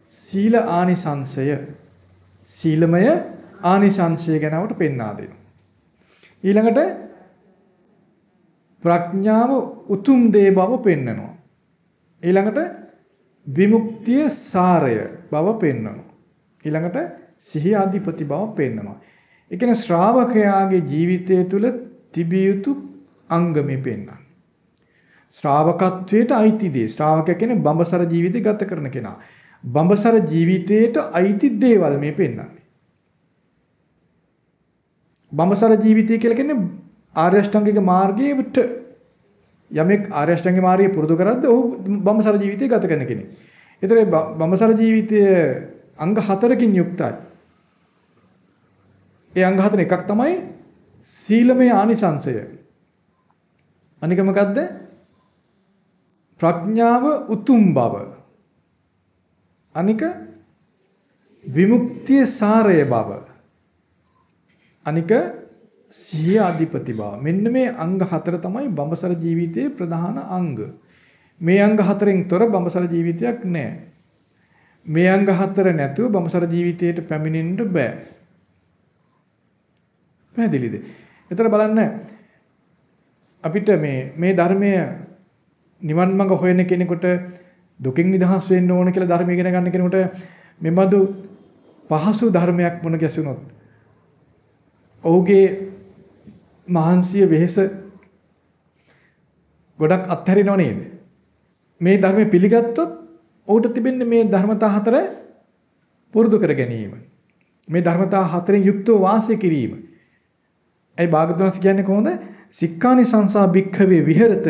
සීල ආනිසංශය, සීලමය ආනිසංශය ගැන අපට පෙන්වා දෙනවා. ඊළඟට ප්‍රඥාව උතුම් දේ බව පෙන්වනවා. ඊළඟට විමුක්තිය සාරය බව පෙන්වනවා. ඊළඟට සිහිය අධිපති බව පෙන්වනවා. ඒ කියන්නේ ශ්‍රාවකයාගේ ජීවිතය තුළ තිබිය යුතු අංගමේ පෙන්වනවා. ශ්‍රාවකත්වයට අයිති දේ. ශ්‍රාවකයා කියන්නේ බඹසර ජීවිතය ගත කරන කෙනා. බඹසර ජීවිතයට අයිති දේවල් මේ පෙන්වන්නේ. බඹසර ජීවිතය කියලා කියන්නේ ආර්ය අෂ්ටාංගික මාර්ගයට යමෙක් ආර්ය අෂ්ටාංගික මාර්ගය පුරුදු කරද්දී ඔහු බඹසර ජීවිතය ගත කරන කෙනෙක්. ඒතර බඹසර ජීවිතය අංග හතරකින් යුක්තයි. ඒ අංග හතර එකක් තමයි සීලමය ආනිසංශය. අනික මොකද්ද? ප්‍රඥාව උතුම් බව. අනික විමුක්තිය සාරය බව. අනික සිහිය අධිපති බව. මෙන්න මේ අංග හතර තමයි බඹසර ජීවිතයේ ප්‍රධාන අංග. මේ අංග හතරෙන් තොර බඹසර ජීවිතයක් නැහැ. මේ අංග හතර නැතුව බඹසර ජීවිතයට පැමිණෙන්න බෑ. පැහැදිලිද? ඒතර බලන්න අපිට මේ ධර්මය නිවන් මඟ හොයන කෙනෙකුට දුකින් නිදහස් වෙන්න ඕන කියලා ධර්මය ඉගෙන ගන්න කෙනෙකුට මෙබඳු පහසු ධර්මයක් මුණ ගැසුනොත් ඔහුගේ මහන්සිය වෙහෙස ගොඩක් අත්හැරෙනව නේද? මේ ධර්මයේ පිළිගත්තොත් ඔහුට තිබෙන්නේ මේ ධර්මතා හතර පුරුදු කර ගැනීම. මේ ධර්මතා හතරෙන් යුක්තව වාසය කිරීම. ඒ භාගතුන් කියන්නේ කොහොමද? සික්ඛානි සංසා භික්ඛවේ විහෙරත.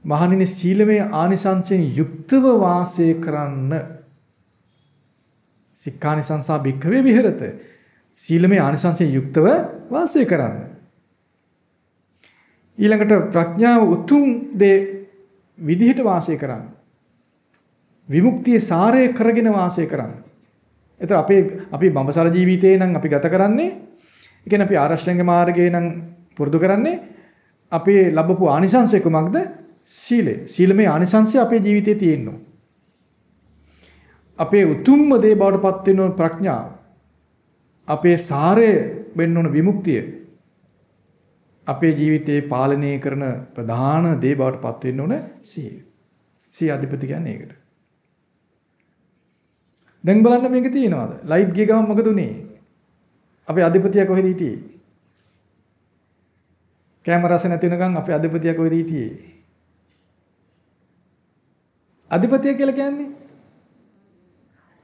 මහණෙනි සීලමය ආනිසංසයෙන් යුක්තව වාසය කරන්න. සික්ඛානි සංසා භික්ඛවේ විහෙරත. සීලමය ආනිසංසයෙන් යුක්තව වාසය කරන්න. ඊළඟට ප්‍රඥාව උතුම් දේ විදිහට වාසය කරන්න. විමුක්තිය සාරය කරගෙන වාසය කරන්න. ඒතර අපි බඹසර ජීවිතේ නම් අපි ගත කරන්නේ, ඒ කියන්නේ අපි ආරෂ්ඨංග මාර්ගයේ නම් පුරුදු කරන්නේ අපි ලැබපු ආනිසංසය කුමක්ද? සීලය. සීලමය ආනිසංසය අපේ ජීවිතේ තියෙනවා. අපේ උතුම්ම දේ බවට පත් වෙන ප්‍රඥාව. අපේ සාරය වෙන්න ඕන විමුක්තිය. අපේ ජීවිතේ පාලනය කරන ප්‍රධාන දේ බවට පත් වෙන්න ඕන සීය. සීය අධිපති කියන්නේ ඒකට. දැන් බලන්න මේක තියෙනවද? ලයිට් ගිය ගමන් මොකද උනේ? අපේ අධිපතියා කොහෙද හිටියේ? කැමරාස් නැති වෙනකන් අපේ අධිපතියා කොහෙද හිටියේ? අධිපතිය කියලා කියන්නේ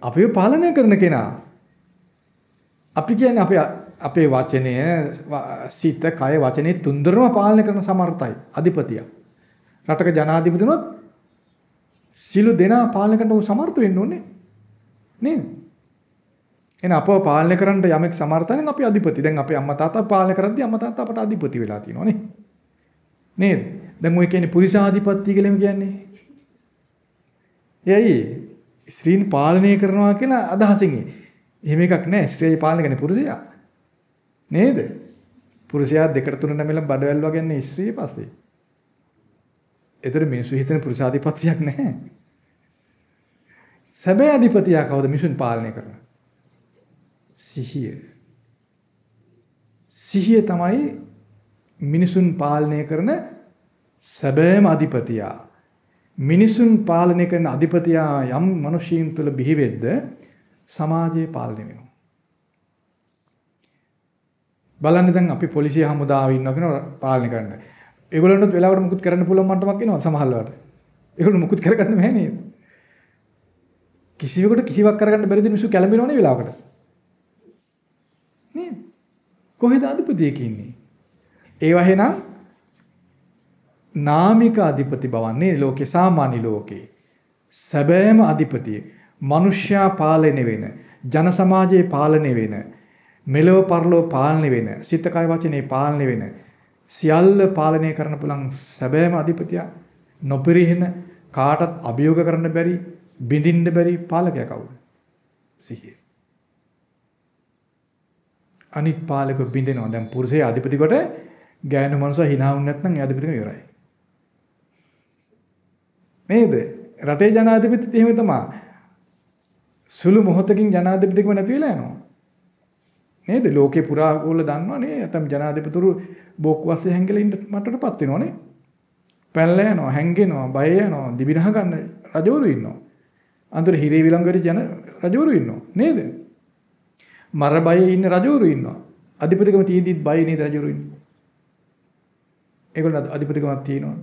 අපිව පාලනය කරන කෙනා. අපි කියන්නේ අපේ වචනය, සිත, කය, වචනේ තුන්දරම පාලනය කරන සමර්ථයි අධිපතියා. රටක ජනාධිපතිනොත් සිළු දෙනා පාලනය කරන්න සමර්ථ වෙන්න ඕනේ. නේද? එහෙනම් අපව පාලනය කරන්න යමෙක් සමර්ථ නම් අපි අධිපති. දැන් අපේ අම්මා තාත්තා පාලනය කරද්දී අම්මා තාත්තා අපට අධිපති වෙලා තියෙනවා නේ. නේද? දැන් ඔය කියන්නේ පුරුෂාධිපත්‍ය කියලා කියන්නේ. එයි ස්ත්‍රීන් පාලනය කරනවා කියලා අදහසින්. එහෙම එකක් නෑ. ස්ත්‍රිය පාලනය කරන්නේ පුරුෂයා. නේද? පුරුෂයා දෙකට තුන නැමෙලා බඩවැල් වගන්නේ ස්ත්‍රිය පස්සේ. ඒතර මිනිස්සු හිතන පුරුෂාධිපත්‍යයක් නැහැ. සැබෑ අධිපතියා කවුද මිනිසුන් පාලනය කරන? සිහිය. සිහිය තමයි මිනිසුන් පාලනය කරන සැබෑම අධිපතියා. මිනිසුන් පාලනය කරන අධිපතියා යම් මිනිසීන් තුළ බිහි වෙද්ද සමාජය පාලනය වෙනවා. බලන්න දැන් අපි පොලිසිය හමුදාවේ ඉන්නවා කියන පාලනය කරන්න. ඒගොල්ලන්ට වෙලාවට මුකුත් කරන්න පුළුවන් මට්ටමක් එනවා සමහරවල්ලාට. ඒගොල්ලෝ මුකුත් කරගන්න බෑ නේද? කිසිවෙකුට කිසිවක් කරගන්න බැරිද මිනිස්සු කැළඹෙනවනේ වෙලාවකට. නේද? කොහෙද අධිපතියෙක් ඉන්නේ? ඒ වහේනම් නාමික අධිපති බවන්නේ ලෝකේ සාමාන්‍ය ලෝකේ. සැබෑම අධිපතිය මනුෂ්‍යයා පාලනය වෙන, ජන සමාජයේ පාලනය වෙන, මෙලොව පරලොව පාලනය වෙන, සිත කය වචනේ පාලනය වෙන, සියල්ල පාලනය කරන්න පුළුවන් සැබෑම අධිපතියා නොපිරිහෙන කාටත් අභියෝග කරන්න බැරි බිඳින්න බැරි පාලකයා කවුද? සිහිය. අනිත් පාලක බිඳෙනවා. දැන් පුරුෂයා අධිපති කොට ගෑනු මනුස්සයා hina වුනේ නැත්නම් ඒ අධිපතිකම ඉවරයි. නේද? රටේ ජනාධිපතිත් එහෙම තමයි. සුළු මොහොතකින් ජනාධිපතිකම නැති වෙලා යනවා. නේද? ලෝකේ පුරා ඕගොල්ලෝ දන්නවා නේ. නැත්නම් ජනාධිපතිතුරු බෝක්කු වස්සේ හැංගිලා ඉන්න මට්ටමටපත් වෙනවනේ. පැනලා යනවා, හැංගෙනවා, බය යනවා, දිවිනහ ගන්න රජවරු ඉන්නවා. අන්තර හිරේ විලංගුවේ ජන රජවරු ඉන්නවා නේද? මර බයේ ඉන්න රජවරු ඉන්නවා. අධිපතිකම තියෙද්දිත් බය නේද රජවරු ඉන්නේ. ඒගොල්ලෝ අධිපතිකමක් තියෙනවා.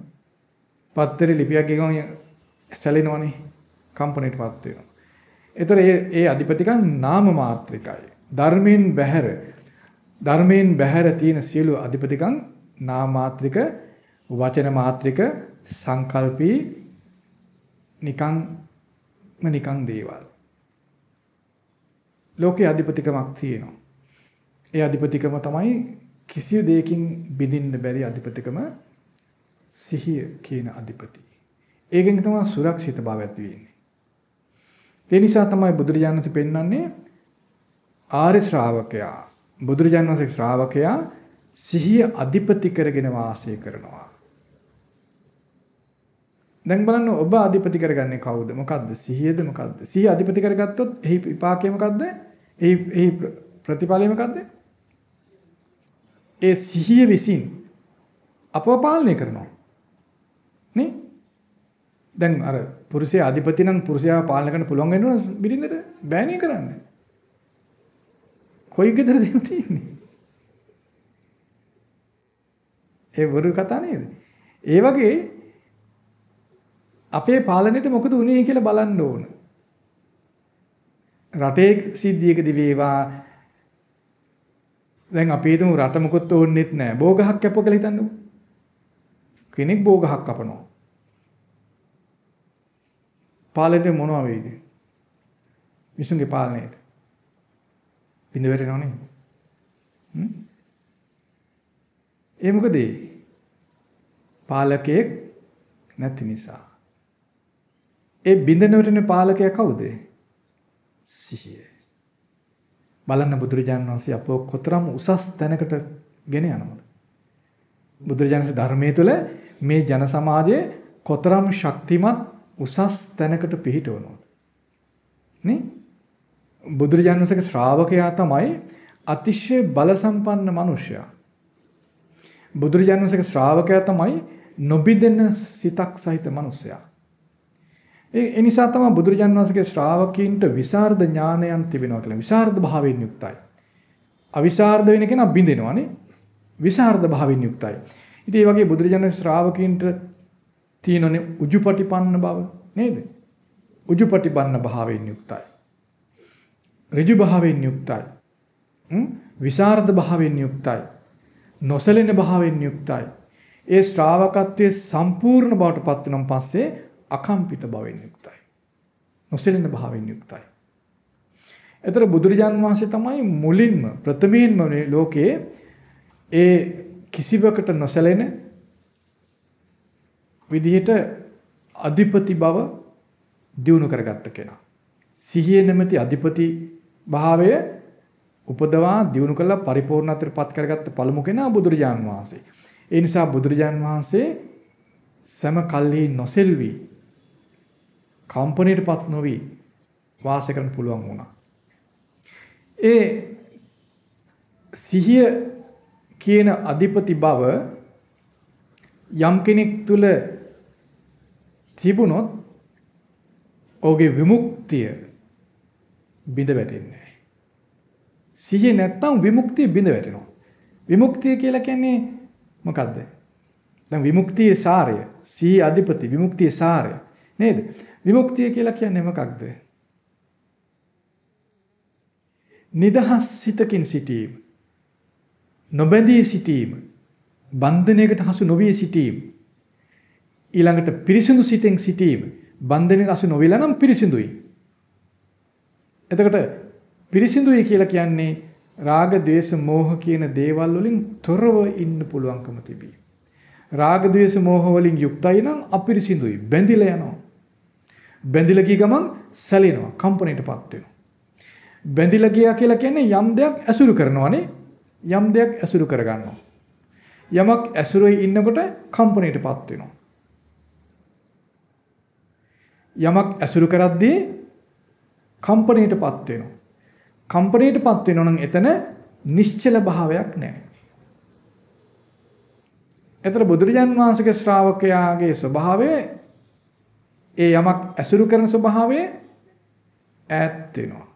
පත්තරේ ලිපියක් ගිහම සැලෙනවනේ. කම්පණයටපත් වෙනවා. ඒතර ඒ අධිපතිකම් නාම මාත්‍රිකයි. ධර්මයෙන් බැහැර තියෙන සියලු අධිපතිකම් නාම මාත්‍රික, වචන මාත්‍රික, සංකල්පී නිකං දේවල්. ලෝකේ අධිපතිකමක් තියෙනවා. ඒ අධිපතිකම තමයි කිසිය දෙයකින් බිඳින්න බැරි අධිපතිකම සිහිය කියන අධිපති. ඒකෙන් තමයි සුරක්ෂිත බව ඇති වෙන්නේ. ඒ නිසා තමයි බුදුරජාණන් වහන්සේ පෙන්වන්නේ ආර්ය ශ්‍රාවකයා, බුදුරජාණන් වහන්සේ ශ්‍රාවකයා සිහිය අධිපති කරගෙන වාසය කරනවා. දැන් බලන්න ඔබ අධිපති කරගන්නේ කවුද? මොකද්ද? සිහියද මොකද්ද? සිහිය අධිපති කරගත්තොත් එහි විපාකය මොකද්ද? එහි ප්‍රතිඵලය මොකද්ද? ඒ සිහිය විසින් අපව පාලනය කරනවා. නේ? දැන් අර පුරුෂයා අධිපති නම් පුරුෂයා පාලනය කරන්න පුළුවන් වෙනවද බිරිඳට? බෑනේ කරන්න. කොයි ගෙදරද එහෙම තියෙන්නේ? ඒ වරු කතා නේද? ඒ වගේ අපේ පාලනයට මොකද වුනේ කියලා බලන්න ඕන. රටේ සිද්ධියකදී වේවා දැන් අපි හිතමු රට මොකොත් ඕන්නෙත් නැහැ. බෝගහක් කැපුවා කියලා හිතන්නකෝ. කෙනෙක් බෝගහක් කපනවා. පාලනයට මොනවා වෙයිද? විසුන්ගේ පාලනයට. බින්ද වැටෙනවනේ. ඒ මොකද? පාලකයෙක් නැති නිසා. ඒ බින්දන වැටෙන පාලකයා කවුද? සිහිය. බලන්න බුදුරජාණන් වහන්සේ අපව කොතරම් උසස් තැනකට ගෙන යනවද? බුදුරජාණන් වහන්සේ ධර්මයේ තුල මේ ජන සමාජයේ කොතරම් ශක්තිමත් උසස් තැනකට පිහිටවනවද? නේ? බුදුරජාණන් වහන්සේගේ ශ්‍රාවකයා තමයි අතිශය බල සම්පන්න මිනිසයා. බුදුරජාණන් වහන්සේගේ ශ්‍රාවකයා තමයි නොබිදෙන සිතක් සහිත මිනිසයා. ඒ නිසා තමයි බුදුරජාණන් වහන්සේගේ ශ්‍රාවකීන්ට විසරද ඥානයන් තිබෙනවා කියලා. විසරද භාවයෙන් යුක්තයි. අවිසරද වෙන කෙනා බින්දෙනවානේ. විසරද භාවයෙන් යුක්තයි. ඉතින් මේ වගේ බුදුරජාණන් ශ්‍රාවකීන්ට තියෙනනේ උජුපටිපන්න බව නේද? උජුපටිපන්න භාවයෙන් යුක්තයි. ඍජු භාවයෙන් යුක්තයි. විසරද භාවයෙන් යුක්තයි. නොසලෙන භාවයෙන් යුක්තයි. ඒ ශ්‍රාවකත්වයේ සම්පූර්ණ බවට පත් වෙනන් පස්සේ අකම්පිත භාවයෙන් යුක්තයි. නොසලෙන භාවයෙන් යුක්තයි. ඒතර බුදුරජාන් වහන්සේ තමයි මුලින්ම ප්‍රථමයෙන්ම මේ ලෝකයේ ඒ කිසිවකට නොසලෙන විදිහට අධිපති බව දිනු කරගත්ත කෙනා. සිහිය නැමැති අධිපති භාවය උපදවා දිනු කළ පරිපූර්ණත්වයට පත් කරගත්ත පළමු කෙනා බුදුරජාන් වහන්සේ. ඒ නිසා බුදුරජාන් වහන්සේ සම කල්හි නොසෙල්වි කම්පණයටපත් නොවි වාසය කරන්න පුළුවන් වුණා. ඒ සිහිය කියන අධිපති බව යම් කෙනෙක් තුල තිබුණොත් ඔහුගේ විමුක්තිය බිඳ වැටෙන්නේ නැහැ. සිහිය නැත්තම් විමුක්තිය බිඳ වැටෙනවා. විමුක්තිය කියලා කියන්නේ මොකද්ද? දැන් විමුක්තියේ සාරය, සිහි අධිපති විමුක්තියේ සාරය නේද? විමුක්තිය කියලා කියන්නේ මොකක්ද? නිදහස් සිතකින් සිටීම, නොබැඳී සිටීම, බන්ධනයකට හසු නොවී සිටීම, ඊළඟට පිරිසිදු සිතෙන් සිටීම, බන්ධනයකට හසු නොවිලා නම් පිරිසිදුයි. එතකොට පිරිසිදුයි කියලා කියන්නේ රාග, ద్వේෂ, මෝහ කියන දේවල් වලින් තොරව ඉන්න පුළුවන්කම තිබී. රාග, ద్వේෂ, මෝහ වලින් යුක්තයි නම් අපිරිසිදුයි, බැඳිලා යනවා. බැඳිලා ගිය ගමන් සැලෙනවා, කම්පණයටපත් වෙනවා. බැඳිලා ගියා කියලා කියන්නේ යම් දෙයක් ඇසුරු කරනවානේ, යම් දෙයක් ඇසුරු කරගන්නවා. යමක් ඇසුරේ ඉන්නකොට කම්පණයටපත් වෙනවා. යමක් ඇසුරු කරද්දී කම්පණයටපත් වෙනවා. කම්පණයටපත් වෙනවා නම් එතන නිශ්චල භාවයක් නැහැ. ඒතර බුදුරජාන් වහන්සේගේ ශ්‍රාවකයාගේ ස්වභාවය ඒ යමක් ඇසුරු කරන ස්වභාවය ඈත් වෙනවා.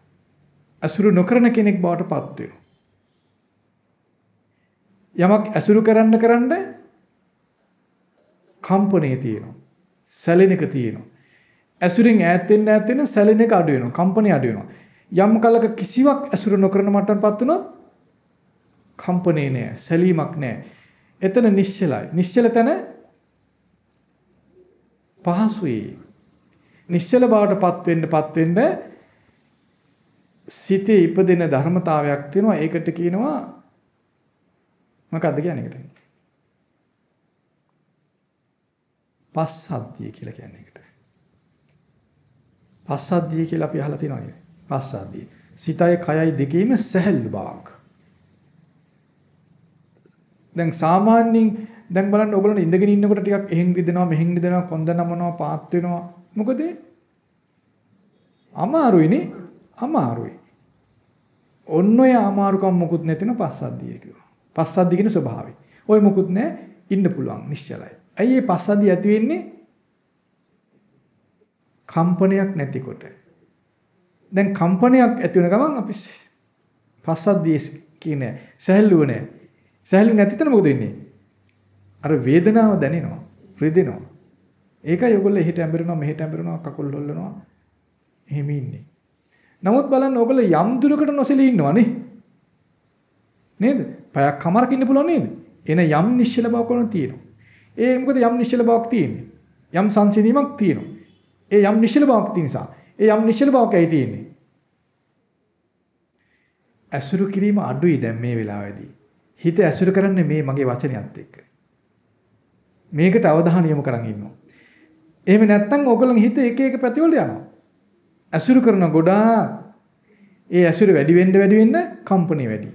ඇසුරු නොකරන කෙනෙක් බවට පත් වෙනවා. යමක් ඇසුරු කරන්න කම්පණය තියෙනවා. සැලෙන එක තියෙනවා. ඇසුරින් ඈත් වෙන සැලෙන එක අඩු වෙනවා. කම්පණය අඩු වෙනවා. යම් කලක කිසිවක් ඇසුරු නොකරන මට්ටමටපත් වුණොත් කම්පණේ නෑ, සැලීමක් නෑ. එතන නිශ්චලයි. නිශ්චල තැන පහසුයි. නිශ්චල බවටපත් වෙන්න සිතේ ඉපදෙන ධර්මතාවයක් තියෙනවා. ඒකට කියනවා මොකක්ද කියන්නේ ඒකට? පස්සද්ධිය කියලා කියන්නේ ඒකට. පස්සද්ධිය කියලා අපි අහලා තියෙනවා නේද? පස්සද්ධිය. සිතයි කයයි දෙකේම සැහැල්ලු බවක්. දැන් සාමාන්‍යයෙන් දැන් බලන්න ඔයගොල්ලෝ ඉඳගෙන ඉන්නකොට ටිකක් එහෙන් රිදෙනවා මෙහෙන් රිදෙනවා කොන්ද නමනවා පාත් වෙනවා. මොකද? අමාරුයිනේ. අමාරුයි. ඔන්න ඔය අමාරුකම් මොකුත් නැතින පස්සද්ධිය කිව්වා. පස්සද්ධිය කියන ස්වභාවය. ඔය මොකුත් නැහැ ඉන්න පුළුවන් නිශ්චලයි. ඇයි මේ පස්සද්ධිය ඇති වෙන්නේ? කම්පනයක් නැතිකොට. දැන් කම්පනයක් ඇති වෙන ගමන් අපි පස්සද්ධිය කියන්නේ සැහැල්ලුව නැහැ. සැහැල්ලු නැති තැන මොකද වෙන්නේ? අර වේදනාව දැනෙනවා, රිදෙනවා. ඒකයි ඔයගොල්ලෝ එහෙට ඇඹරෙනවා මෙහෙට ඇඹරෙනවා කකුල් හොල්ලනවා එහෙම ඉන්නේ. නමුත් බලන්න ඔයගොල්ලෝ යම් දුරකට නොසලී ඉන්නවනේ. නේද? පැයක් කමරක ඉන්න පුළුවන් නේද? එන යම් නිශ්චල බවක් වුණා තියෙනවා. ඒ මොකද යම් නිශ්චල බවක් තියෙන්නේ. යම් සංසිඳීමක් තියෙනවා. ඒ යම් නිශ්චල බවක් තියෙන නිසා ඒ යම් නිශ්චල බවක් ඇයි තියෙන්නේ? ඇසුරු කිරීම අඩුයි දැන් මේ වෙලාවේදී. හිත ඇසුරු කරන්නේ මේ මගේ වචනයත් එක්ක. මේකට අවධානය යොමු කරන් ඉන්නවා. එහෙම නැත්නම් ඕගොල්ලන්ගේ හිත එක එක පැතිවලට යනවා. ඇසුරු කරන ගොඩාක් ඒ ඇසුර වැඩි වෙන්න කම්පණි වැඩි.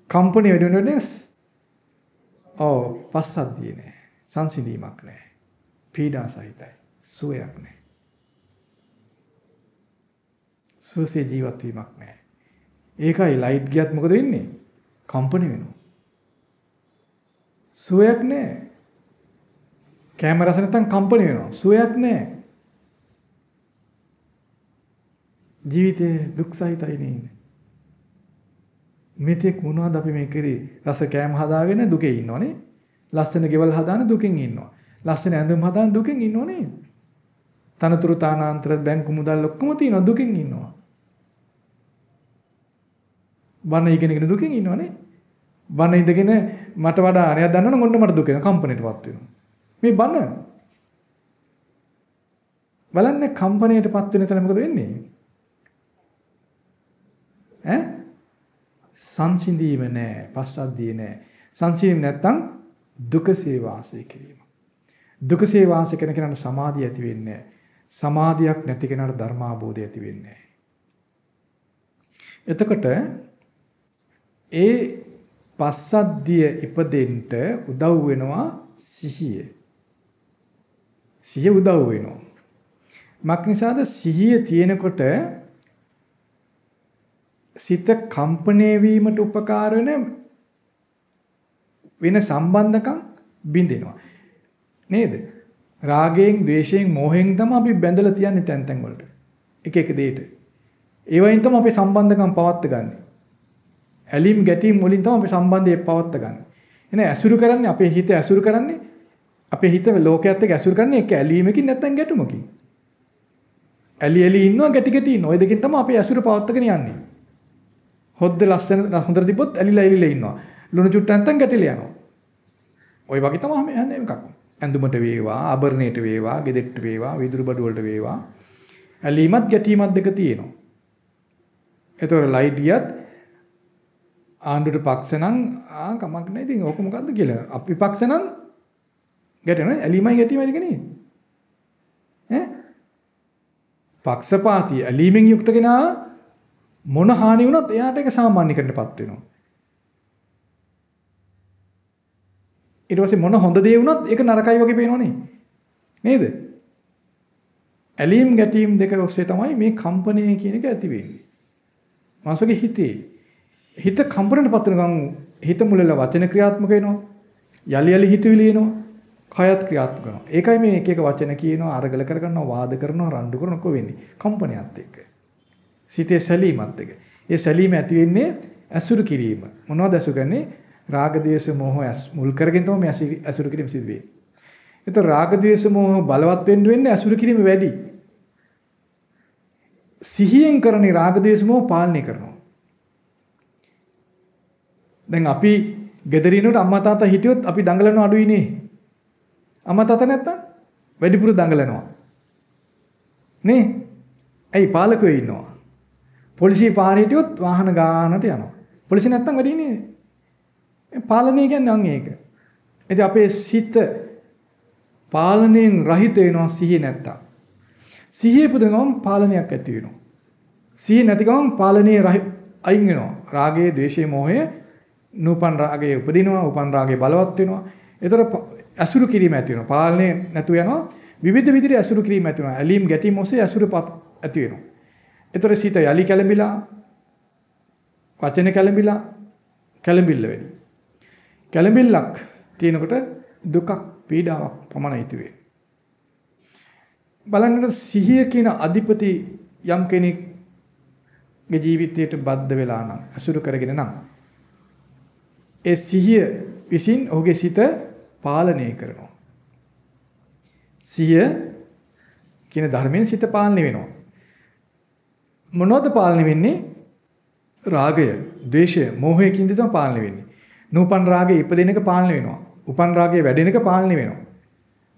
කම්පණි වැඩි වෙනකොට පස්සද්ධිය නෑ. සංසිඳීමක් නෑ. පීඩා සහිතයි. සුවයක් නෑ. සුවසේ ජීවත් වීමක් නෑ. ඒකයි ලයිට් ගියත් මොකද වෙන්නේ? කම්පණි වෙනවා. සුවයක් නෑ. කැමරාස නැත්තම් කම්පණි වෙනවා. සුවයක් නෑ. ජීවිතේ දුක් සහිතයි නේද? මෙතෙක් මොනවද අපි මේ කරේ? රස කෑම හදාගෙන දුකේ ඉන්නවනේ. ලස්සන ගෙවල් හදාන දුකෙන් ඉන්නවා. ලස්සන ඇඳුම් හදාන දුකෙන් ඉන්නවනේ. තනතුරු තානාන්තර බැංකු මුදල් ඔක්කොම තියෙනවා දුකෙන් ඉන්නවා. බන ඉගෙනගෙන දුකෙන් ඉන්නවනේ. බන ඉඳගෙන මට වඩා අරයා දන්නවනම් ඔන්න මට දුක එනවා කම්පණයටපත් වෙනවා. මේ බන බලන්න කම්පණයටපත් වෙන තැන මොකද වෙන්නේ? සංසිඳීම නෑ, පස්සද්ධිය නෑ. සංසිඳීම නැත්තම් දුකසේ වාසය කිරීම. දුකසේ වාසය කරන කෙනාට සමාධිය ඇති වෙන්නේ නෑ. සමාධියක් නැති කෙනාට ධර්මාභෝධය ඇති වෙන්නේ නෑ. එතකොට ඒ පස්සද්ධිය ඉපදෙන්න උදව් වෙනවා සිහිය. සිහිය උදව් වෙනවා. මක් නිසාද සිහිය තියෙනකොට සිත කම්පණය වීමට උපකාර වෙන සම්බන්ධකම් බින්දෙනවා. නේද? රාගයෙන්, ද්වේෂයෙන්, මෝහයෙන් තමයි අපි බැඳලා තියන්නේ තැන් තැන් වලට. එක එක දෙයට. ඒ වයින් තමයි අපි සම්බන්ධකම් පවත්ත ගන්න. ඇලීම් ගැටීම් වලින් තමයි අපි සම්බන්ධය පවත්ත ගන්න. එහෙනම් ඇසුරු කරන්නේ අපේ හිත ඇසුරු කරන්නේ අපේ හිත ලෝකයේත් එක්ක ඇසුරු කරන්නේ එක ඇලීමකින් නැත්නම් ගැටුමකින්. ඇලි ඇලි ඉන්නවා ගැටි ගැටි ඉන්නවා. ඔය දෙකෙන් තමයි අපි ඇසුර පවත්වාගෙන යන්නේ. හොද්ද ලස්සන හොඳට තිබ්බොත් ඇලිලා ඇලිලා ඉන්නවා. ලුණු චුට්ට නැත්නම් ගැටිලා යනවා. ওই වගේ තමයි හැම එකක්. ඇඳුමට වේවා, ආභරණයට වේවා, ගෙදෙට්ට වේවා, විදුරු බඩු වලට වේවා. ඇලීමත් ගැටීමත් දෙක තියෙනවා. ඒතකොට ලයිට් ගියත් ආණ්ඩුවට පක්ෂ නම් කමක් නැහැ. ඉතින් ඕක මොකද්ද කියලා. අපි පක්ෂ නම් ගැටෙනවා. ඇලීමයි ගැටීමයි දෙක නේ. පක්ෂපාතී ඇලීමෙන් යුක්ත කෙනා මොන හානි වුණත් එයාට ඒක සාමාන්‍යකරණයටපත් වෙනවා. ඊට පස්සේ මොන හොඳ දේ වුණත් ඒක නරකයි වගේ පේනවනේ. නේද? ඇලීම් ගැටීම් දෙක ඔස්සේ තමයි මේ කම්පණය කියන එක ඇති වෙන්නේ. මාසගේ හිතේ හිත කම්පණයටපත් වෙනකන් හිත මුලල වචන ක්‍රියාත්මක වෙනවා. යලි යලි හිතවිලි එනවා. කයත් ක්‍රියාත්මක වෙනවා. ඒකයි මේ එක එක වචන කියනවා, අරගල කරගන්නවා, වාද කරනවා, රණ්ඩු කරනවා කො වෙන්නේ. කම්පණයත් එක්ක. සිතේ සැලීමත් එක්ක. ඒ සැලීම ඇති වෙන්නේ ඇසුරු කිරීම. මොනවද ඇසුරු කරන්නේ? රාග ద్వේෂ මෝහ මුල් කරගෙන තමයි මේ ඇසුරු කිරීම සිදු වෙන්නේ. ඒතර රාග ద్వේෂ මෝහ බලවත් වෙන්නේ ඇසුරු කිරීම වැඩි. සිහියෙන් කරන්නේ රාග ద్వේෂ මෝහ පාලනය කරනවා. දැන් අපි ගෙදරිනුට අම්මා තාත්තා හිටියොත් අපි දඟලන අඩුයිනේ. අම්මා තාත්තා නැත්තම් වැඩිපුර දඟලනවා. නේ? ඇයි පාලකයෝ ඉන්නවා. පොලිසිය පාරේ හිටියොත් වාහන ගානට යනවා. පොලිසිය නැත්තම් වැඩිනේ. පාලනය කියන්නේ අන් ඒක. ඉතින් අපේ සිත පාලනයෙන් රහිත වෙනවා සිහිය නැත්තම්. සිහිය පුදනම පාලනයක් ඇති වෙනවා. සිහිය නැති ගමන් පාලනයේ අයින් වෙනවා. රාගය, ද්වේෂය, මෝහය නූපන් රාගයේ උපදිනවා, උපන් රාගයේ බලවත් වෙනවා. ඒතර අසුරු කිරීම ඇති වෙනවා. පාලනය නැතු යනවා. විවිධ විදිහට අසුරු කිරීම ඇති වෙනවා. ඇලීම් ගැටීම් ඔස්සේ අසුරපත් ඇති වෙනවා. ඒතර සිත යලි කැළඹිලා, වචන කැළඹිලා, කැළඹිල්ල වැඩි. කැළඹිල්ලක් තියෙනකොට දුකක්, පීඩාවක් පමණයි ඉති වෙන්නේ. බලන්න සිහිය කියන අධිපති යම් කෙනෙක්ගේ ජීවිතයට බද්ධ වෙලා නම්, අසුරු කරගෙන නම්, ඒ සිහිය විසින් ඔහුගේ සිත පාලනය කරනවා. සිහිය කියන ධර්මයෙන් සිත පාලනය වෙනවා. මොනවද පාලනය වෙන්නේ? රාගය, ද්වේෂය, මෝහය කියන දේ තමයි පාලනය වෙන්නේ. නූපන් රාගය ඉපදෙන එක පාලනය වෙනවා. උපන් රාගය වැඩෙන එක පාලනය වෙනවා.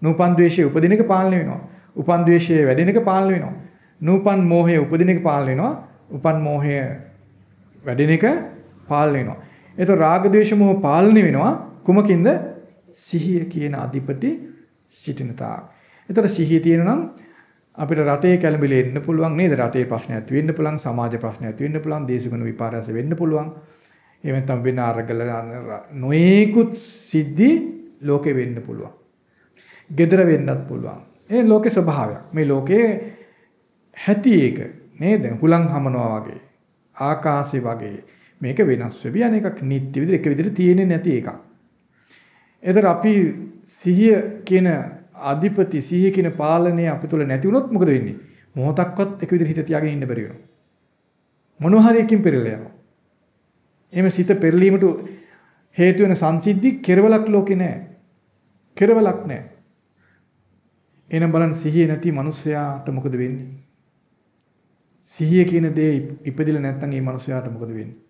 නූපන් ද්වේෂය උපදින එක පාලනය වෙනවා. උපන් ද්වේෂය වැඩෙන එක පාලනය වෙනවා. නූපන් මෝහය උපදින එක පාලනය වෙනවා. උපන් මෝහය වැඩෙන එක පාලනය වෙනවා. එතකොට රාග ද්වේෂ මෝහ පාලනය වෙනවා කුමකින්ද? සිහිය කියන අධිපති සිටින තාක්. එතකොට සිහිය තියෙනවා නම් අපිට රටේ කැළඹිලි එන්න පුළුවන් නේද? රටේ ප්‍රශ්න ඇති වෙන්න පුළුවන්, සමාජ ප්‍රශ්න ඇති වෙන්න පුළුවන්, දේශගුණ විපර්යාස වෙන්න පුළුවන්. එහෙම නැත්නම් වෙන අරගල නොයෙකුත් සිද්ධි ලෝකෙ වෙන්න පුළුවන්. gedara වෙන්නත් පුළුවන්. ඒ ලෝකේ ස්වභාවයක්. මේ ලෝකේ හැටි එක නේද? හුලං හමනවා වගේ. ආකාශය වගේ. මේක වෙනස් වෙවි යන එකක් නිත්‍ය විදිහට එක විදිහට තියෙන්නේ නැති එකක්. ඒතර අපි සිහිය කියන අධිපති සිහිය කියන පාලනය අපි තුල නැති වුණොත් මොකද වෙන්නේ? මොහොතක්වත් එක විදිහට හිත තියාගෙන ඉන්න බැරි වෙනවා. මොනවා හරි එකකින් පෙරලා යනවා. එහෙම සිත පෙරලීමට හේතු වෙන සංසිද්ධි කෙරවලක් ලෝකේ නැහැ. කෙරවලක් නැහැ. එහෙනම් බලන්න සිහිය නැති මිනිස්සයාට මොකද වෙන්නේ? සිහිය කියන දේ ඉපදිලා නැත්නම් මේ මිනිස්සයාට මොකද වෙන්නේ?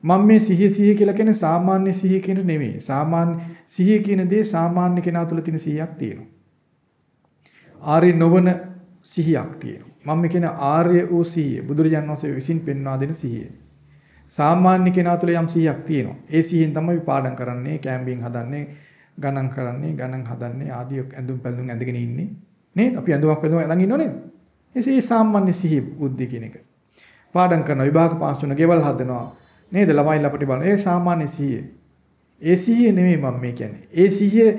මම මේ සිහිය කියලා කියන්නේ සාමාන්‍ය සිහිය කියන නෙමෙයි. සාමාන්‍ය සිහිය කියන දේ සාමාන්‍ය කෙනා තුළ තියෙන සිහියක් තියෙනවා. ආර්ය නොවන සිහියක් තියෙනවා. මම කියන ආර්ය වූ සිහිය බුදුරජාණන් වහන්සේ විසින් පෙන්වා දෙන සිහිය. සාමාන්‍ය කෙනා තුළ යම් සිහියක් තියෙනවා. ඒ සිහියෙන් තමයි පාඩම් කරන්නේ, කැම්බින් හදන්නේ, ගණන් කරන්නේ, ගණන් හදන්නේ, ආදී ඇඳුම් පැළඳුම් ඇඳගෙන ඉන්නේ. නේද? අපි ඇඳුමක් පැළඳුම් ඇඳන් ඉන්නව නේද? ඒ සාමාන්‍ය සිහිය බුද්ධි කියන එක. පාඩම් කරනවා, විභාග පාස් වෙනවා, ගෙවල් හදනවා. නේද? ළමයි ලපටි බලන. ඒ සාමාන්‍ය සිහිය. ඒ සිහිය නෙමෙයි මම මේ කියන්නේ. ඒ සිහිය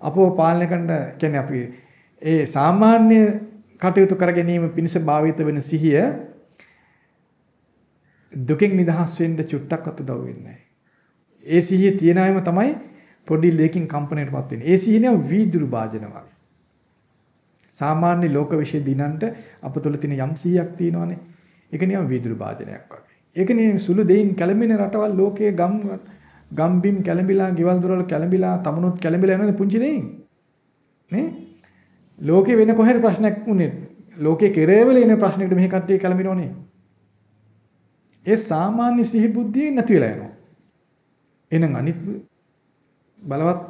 අපව පාලනය කරන්න කියන්නේ අපි ඒ සාමාන්‍ය කටයුතු කර ගැනීම පිණිස භාවිත වෙන සිහිය දුකෙන් නිදහස් වෙන්න චුට්ටක්වත් උදව් වෙන්නේ නැහැ. ඒ සිහිය තියන අයම තමයි පොඩි ලේකින් කම්පණයටපත් වෙන්නේ. ඒ සිහිය නේ වීදුරු භාජන වගේ. සාමාන්‍ය ලෝක විශ්ය දිනන්ට අප තුළ තියෙන යම් සිහියක් තියෙනවානේ. ඒක නියම වීදුරු භාජනයක් වගේ. ඒකනේ සුළු දෙයින් කැළඹෙන රටවල් ලෝකයේ ගම්බිම් කැළඹිලා, ගෙවල් දොරවල් කැළඹිලා, තමනුත් කැළඹිලා යනනේ පුංචි දෙයින්. නේ? ලෝකේ වෙන කොහෙද ප්‍රශ්නයක් උනේ? ලෝකේ කෙරේවල එන ප්‍රශ්නෙකට මෙහි කට්ටිය කැළඹිනවනේ. ඒ සාමාන්‍ය සිහි බුද්ධිය නැති වෙලා යනවා. එහෙනම් අනිත් බලවත්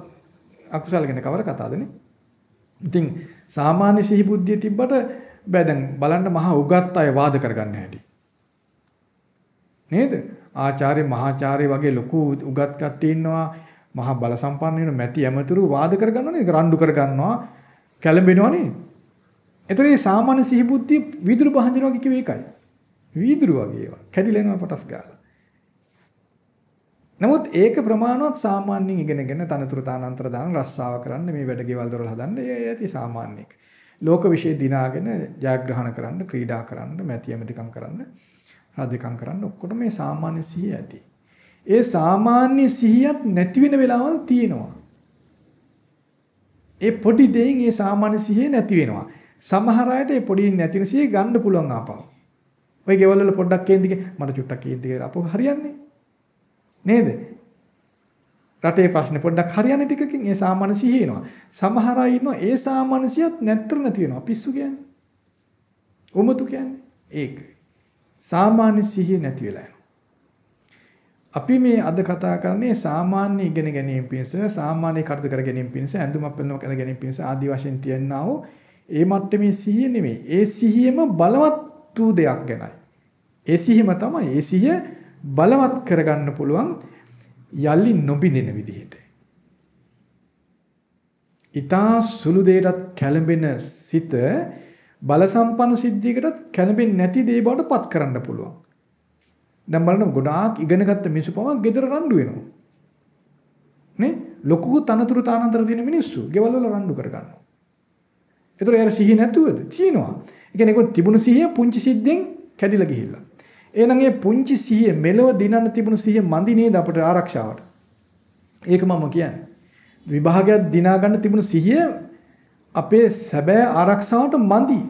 අකුසල ගැන කවර කතාවදනේ? ඉතින් සාමාන්‍ය සිහි බුද්ධිය තිබ්බට බෑ දැන් බලන්න මහා උගත් අය වාද කරගන්න හැටි. නේද? ආචාර්ය මහාචාර්ය වගේ ලොකු උගත් කට්ටිය ඉන්නවා. මහා බල සම්පන්න වෙන මැති ඇමතුරු වාද කරගන්නවා නේද? රණ්ඩු කරගන්නවා, කැළඹෙනවා නේ. ඒතර මේ සාමාන්‍ය සිහි බුද්ධිය වීදුරු භාජන වගේ කිව්ව එකයි. වීදුරු වගේ ඒවා. කැඩිලා යනවා පටස් ගාලා. නමුත් ඒක ප්‍රමාණවත් සාමාන්‍යයෙන් ඉගෙනගෙන තනතුරු තානාන්තර දාන රස්සාව කරන්න මේ වැඩ ගෙවල් දොරවල් හදන්න ඒ ඇති සාමාන්‍ය එක. ලෝක විශ්ය දිනාගෙන ජයග්‍රහණ කරන්න, ක්‍රීඩා කරන්න, මැති ඇමතිකම් කරන්න, රාජකම් කරන්න ඔක්කොටම මේ සාමාන්‍ය සිහිය ඇති. ඒ සාමාන්‍ය සිහියත් නැති වෙන වෙලාවල් තියෙනවා. ඒ පොඩි දෙයින් ඒ සාමාන්‍ය සිහිය නැති වෙනවා. සමහර අයට ඒ පොඩි නැති වෙන සිහිය ගන්න පුළුවන් ආපහු. ඔය ගෙවල් වල පොඩ්ඩක් කේන්දික මට චුට්ටක් කේන්දික අපෝ හරියන්නේ. නේද? රටේ ප්‍රශ්නේ පොඩ්ඩක් හරියන්නේ ටිකකින් ඒ සාමාන්‍ය සිහිය එනවා. සමහර අය ඉන්නවා ඒ සාමාන්‍ය සිහියත් නැතර නැති වෙනවා. පිස්සු කියන්නේ. උමතු කියන්නේ. ඒක. සාමාන්‍ය සිහිය නැති වෙලා යනවා. අපි මේ අද කතා කරන්නේ සාමාන්‍ය ඉගෙන ගැනීම පිණිස, සාමාන්‍ය කටයුතු කර ගැනීම පිණිස, ඇඳුමක් පෙන්වීම කර ගැනීම පිණිස ආදී වශයෙන් තියනා වූ ඒ මට්ටමේ සිහිය නෙමෙයි. ඒ සිහියම බලවත් වූ දෙයක් ගැනයි. ඒ සිහියම තමයි. ඒ සිහිය බලවත් කරගන්න පුළුවන් යලි නොබිනෙන විදිහට. ඊතා සුළු දෙයකට කැළඹෙන සිත බල සම්පන්න සිද්ධියකටත් කැළඹෙන්නේ නැති දේ බවට පත් කරන්න පුළුවන්. දැන් බලන්න ගොඩාක් ඉගෙනගත්ත මිනිස්සු පවා ගෙදර රණ්ඩු වෙනවා. නේ? ලොකු තනතුරු තානතර තියෙන මිනිස්සු ගෙවල් වල රණ්ඩු කරගන්නවා. ඒතර යාර සිහිය නැතුවද? තියෙනවා. ඒ කියන්නේ ඒක තිබුණු සිහිය පුංචි සිද්ධෙන් කැඩිලා ගිහිල්ලා. එහෙනම් මේ පුංචි සිහිය මෙලව දිනන්න තිබුණු සිහිය මදි නේද අපට ආරක්ෂාවට? ඒක මම කියන්නේ. විභාගයක් දිනා ගන්න තිබුණු සිහිය අපේ සැබෑ ආරක්ෂාවට මදි.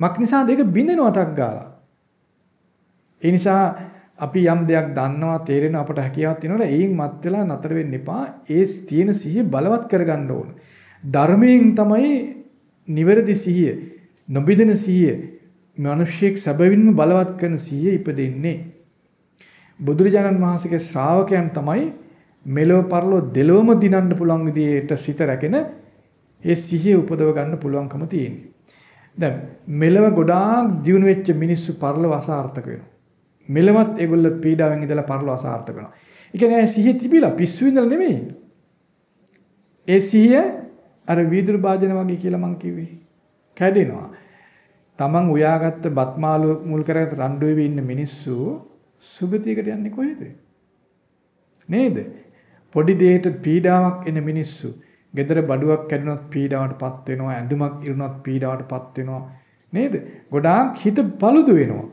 මක් නිසාද ඒක බින්දෙනවටක් ගාලා. ඒ නිසා අපි යම් දෙයක් දන්නවා තේරෙන අපට හැකියාවක් තියෙනවනේ ඒයින් මත් වෙලා නතර වෙන්න එපා. ඒ තියෙන සිහිය බලවත් කරගන්න ඕන. ධර්මයෙන් තමයි නිවැරදි සිහිය, නොබිදෙන සිහිය, මිනිස්සෙක් සැබවින්ම බලවත් කරන සිහිය ඉපදෙන්නේ. බුදුරජාණන් වහන්සේගේ ශ්‍රාවකයන් තමයි මෙලොව පරලොව දෙලොවම දිනන්න පුළුවන් විදිහට සිත රැගෙන ඒ සිහිය උපදව ගන්න පුළුවන්කම තියෙන්නේ. දැන් මෙලව ගොඩාක් දියුණු වෙච්ච මිනිස්සු පරලොව අසාර්ථක වෙනවා. මෙලවත් ඒගොල්ලෝ පීඩාවෙන් ඉඳලා පරලොව අසාර්ථක වෙනවා. ඒ කියන්නේ සිහිය තිබිලා පිස්සු ඉඳලා නෙමෙයි. ඒ සිහිය අර වීදුරු භාජන වගේ කියලා මං කිව්වේ. කැඩෙනවා. Taman උයාගත්ත බත්මාළු මුල් කරගත්ත රණ්ඩුවේ ඉන්න මිනිස්සු සුගතියකට යන්නේ කොහෙද? නේද? පොඩි දෙයකට පීඩාවක් එන මිනිස්සු ගෙදර බඩුවක් කැඩුනොත් පීඩාවටපත් වෙනවා, ඇඳුමක් ඉරුණොත් පීඩාවටපත් වෙනවා. නේද? ගොඩාක් හිත paludu වෙනවා.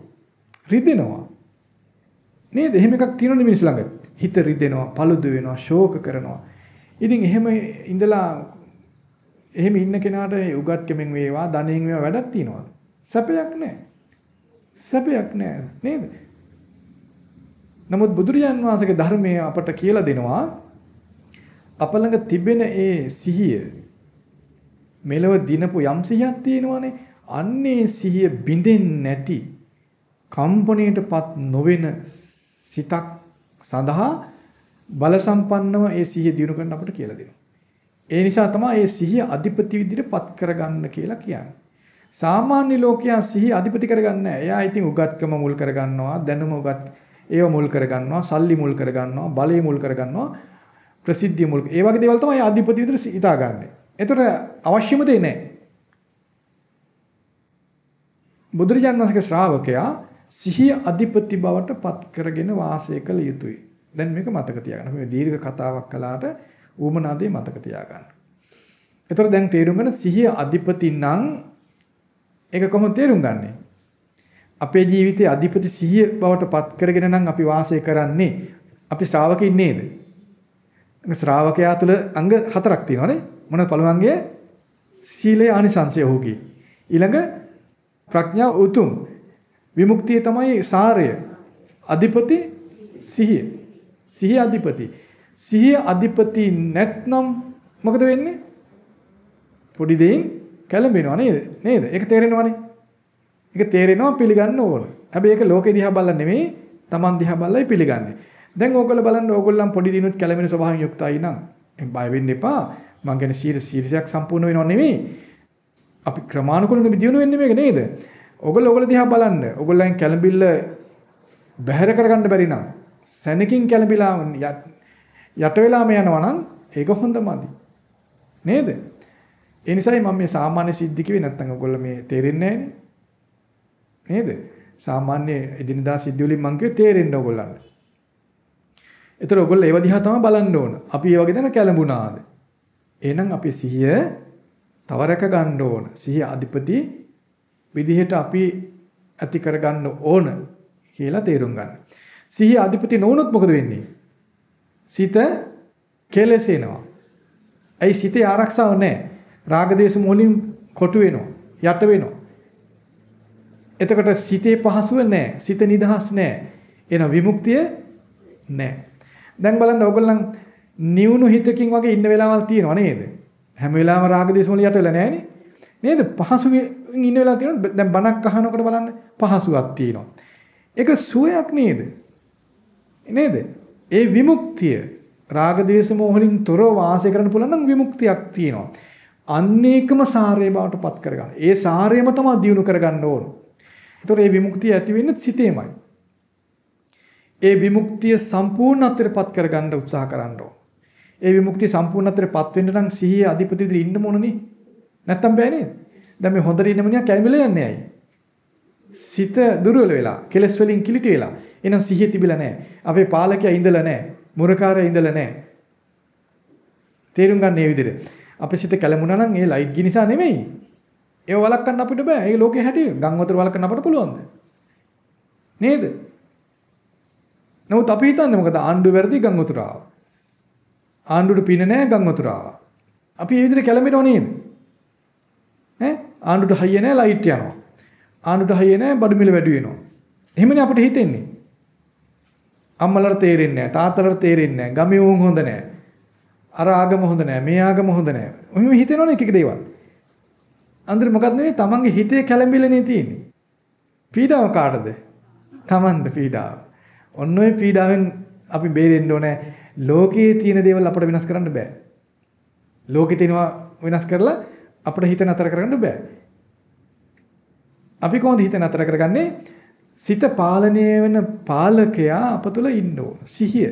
රිදෙනවා. නේද? එහෙම එකක් තියෙනවනේ මිනිස්සු ළඟ. හිත රිදෙනවා, paludu වෙනවා, ශෝක කරනවා. ඉතින් එහෙම ඉඳලා එහෙම ඉන්න කෙනාට උගත්කමෙන් වේවා, ධනෙන් වේවා වැඩක් තියනවද? සැපයක් නැහැ. සැපයක් නැහැ. නේද? නමුත් බුදුරජාන් වහන්සේගේ ධර්මයේ අපට කියලා දෙනවා අප ළඟ තිබෙන ඒ සිහිය මෙලව දිනපු යම් සිහියක් තියෙනවානේ. අන්නේ සිහිය බිඳෙන්නේ නැති කම්පණයටපත් නොවන සිතක් සඳහා බල සම්පන්නව ඒ සිහිය දිනු කරන්න අපට කියලා දෙනවා. ඒ නිසා තමයි මේ සිහිය අධිපති විදිහට පත් කරගන්න කියලා කියන්නේ. සාමාන්‍ය ලෝකයා සිහිය අධිපති කරගන්නේ නැහැ. එයා ඉතින් උගත්කම මුල් කරගන්නවා, දැනුම උගත් ඒව මුල් කරගන්නවා, සල්ලි මුල් කරගන්නවා, බලය මුල් කරගන්නවා, ප්‍රසිද්ධිය මුල්. ඒ වගේ දේවල් තමයි අධිපති විදිහට හිතාගන්නේ. ඒතර අවශ්‍යම දෙයක් නැහැ. බුදුරජාණන් වහන්සේගේ ශ්‍රාවකයා සිහිය අධිපති බවට පත් කරගෙන වාසය කළ යුතුයි. දැන් මේක මතක තියාගන්න. මේ දීර්ඝ කතාවක් කළාට ඌමනාදේ මතක තියාගන්න. ඒතර දැන් තේරුම් ගන්න සිහිය අධිපති නම් ඒක කොහොමද තේරුම් ගන්නේ? අපේ ජීවිතයේ අධිපති සිහිය බවට පත් කරගෙන නම් අපි වාසය කරන්නේ. අපි ශ්‍රාවකෙින් නේද? ශ්‍රාවකයා තුළ අංග 4ක් තියෙනවානේ. මොනවද පළවෙනි සීලේ ආනිසංසය හොකි. ඊළඟ ප්‍රඥා උතුම්. විමුක්තිය තමයි සාරය. අධිපති සිහිය. සිහිය අධිපති. සිහිය අධිපති නැත්නම් මොකද වෙන්නේ? පොඩි දෙයින් කැළඹෙනවා නේද? නේද? ඒක තේරෙනවනේ. ඒක තේරෙනවා පිළිගන්න ඕන. හැබැයි ඒක ලෝකෙ දිහා බලලා නෙමෙයි, Taman දිහා බලලායි පිළිගන්නේ. දැන් ඕගොල්ලෝ බලන්න ඕගොල්ලන් පොඩි දිනුත් කැළඹෙන ස්වභාවයෙන් යුක්තයි නම් බය වෙන්න එපා. මං කියන්නේ සීලයක් සම්පූර්ණ වෙනව නෙමෙයි. අපි ක්‍රමානුකූලව දිනු වෙන්නේ මේක නේද? ඕගොල්ලෝ දිහා බලන්න. ඕගොල්ලන් කැළඹිල්ල බැහැර කරගන්න බැරි නම් සැනකින් කැළඹිලා යට වෙලාම යනවා නම් ඒක හොඳමදි. නේද? ඒ නිසායි මම මේ සාමාන්‍ය සිද්ධි කිව්වේ නැත්තම් ඔයගොල්ලෝ මේ තේරෙන්නේ නැහැනේ. නේද? සාමාන්‍ය එදිනදා සිද්ධි වලින් මං කිව්වේ තේරෙන්න ඕගොල්ලන්ට. ඒතර ඔයගොල්ලෝ ඒව දිහා තමයි බලන්න ඕන. අපි ඒ වගේ දන කැළඹුණාද? එහෙනම් අපි සිහිය තව රැක ගන්න ඕන. සිහිය අධිපති විදිහට අපි ඇති කර ගන්න ඕන කියලා තේරුම් ගන්න. සිහිය අධිපති නොවුනොත් මොකද වෙන්නේ? සිත කෙලෙසෙනවා. ඒ සිතේ ආරක්ෂාව නැහැ. රාග දේශ මොහොලින් කොටු වෙනවා. යට වෙනවා. එතකොට සිතේ පහසුව නැහැ. සිත නිදහස් නැහැ. එන විමුක්තිය නැහැ. දැන් බලන්න ඕගොල්ලන් නිවුණු හිතකින් වගේ ඉන්න වෙලාවල් තියෙනවා නේද? හැම වෙලාවෙම රාග දේශ මොහොලින් යට වෙලා නැහැනේ. නේද? පහසුවෙන් ඉන්න වෙලාව තියෙනවා. දැන් බණක් අහනකොට බලන්න පහසුවක් තියෙනවා. ඒක සුවයක් නේද? නේද? ඒ විමුක්තිය රාග දේශ මොහොලින් තොරව වාසය කරන්න පුළුවන් නම් විමුක්තියක් තියෙනවා. අන්නේකම සාරය බවට පත් කරගන්න. ඒ සාරයම තමයි දියුණු කරගන්න ඕන. ඒතකොට මේ විමුක්තිය ඇති වෙන්නේ සිතේමයි. ඒ විමුක්තිය සම්පූර්ණත්වයට පත් කරගන්න උත්සාහ කරන්න ඕන. ඒ විමුක්තිය සම්පූර්ණත්වයට පත් වෙන්න නම් සිහිය අධිපති විදිහට ඉන්න ඕනනේ. නැත්තම් බෑ නේද? දැන් මේ හොඳට ඉන්න මිනිහා කැමිලා යන්නේ ඇයි? සිත දුර්වල වෙලා, කෙලස් වලින් කිලිටි වෙලා. එහෙනම් සිහිය තිබිලා නැහැ. අපේ පාලකයා ඉඳලා නැහැ. මුරකාරයා ඉඳලා නැහැ. තේරුම් ගන්න මේ විදිහට. අපේ සිත කැළඹුණා නම් ඒ ලයිට් ගිය නිසා නෙමෙයි. ඒව වළක්වන්න අපිට බෑ. ඒ ලෝකේ හැටි ගම් වතුර වළක්වන්න අපට පුළුවන්ද? නේද? නමුත් අපි හිතන්නේ මොකද? ආණ්ඩුව වැරදි ගම් වතුර ආවා. ආණ්ඩුවට පින නැහැ ගම් වතුර ආවා. අපි මේ විදිහට කැළඹෙනව නේද? ආණ්ඩුවට හයිය නැහැ ලයිට් යනවා. ආණ්ඩුවට හයිය නැහැ බඩු මිල වැඩි වෙනවා. එහෙමනේ අපිට හිතෙන්නේ. අම්මලට තේරෙන්නේ නැහැ. තාත්තලට තේරෙන්නේ නැහැ. ගමේ උන් හොඳ නැහැ. අර ආගම හොඳ නැහැ. මේ ආගම හොඳ නැහැ. ඔහිම හිතෙනවනේ එක එක දේවල්. අන්දර මොකද නෙවෙයි තමන්ගේ හිතේ කැළඹිල්ලනේ තියෙන්නේ. පීඩාව කාටද? තමන්ට පීඩාව. ඔන්න ඔය පීඩාවෙන් අපි බේරෙන්න ඕනේ. ලෝකයේ තියෙන දේවල් අපිට වෙනස් කරන්න බෑ. ලෝකේ තියෙනවා වෙනස් කරලා අපිට හිත නතර කරගන්න බෑ. අපි කොහොමද හිත නතර කරගන්නේ? සිත පාලනය වෙන පාලකයා අප තුළ ඉන්න ඕන. සිහිය.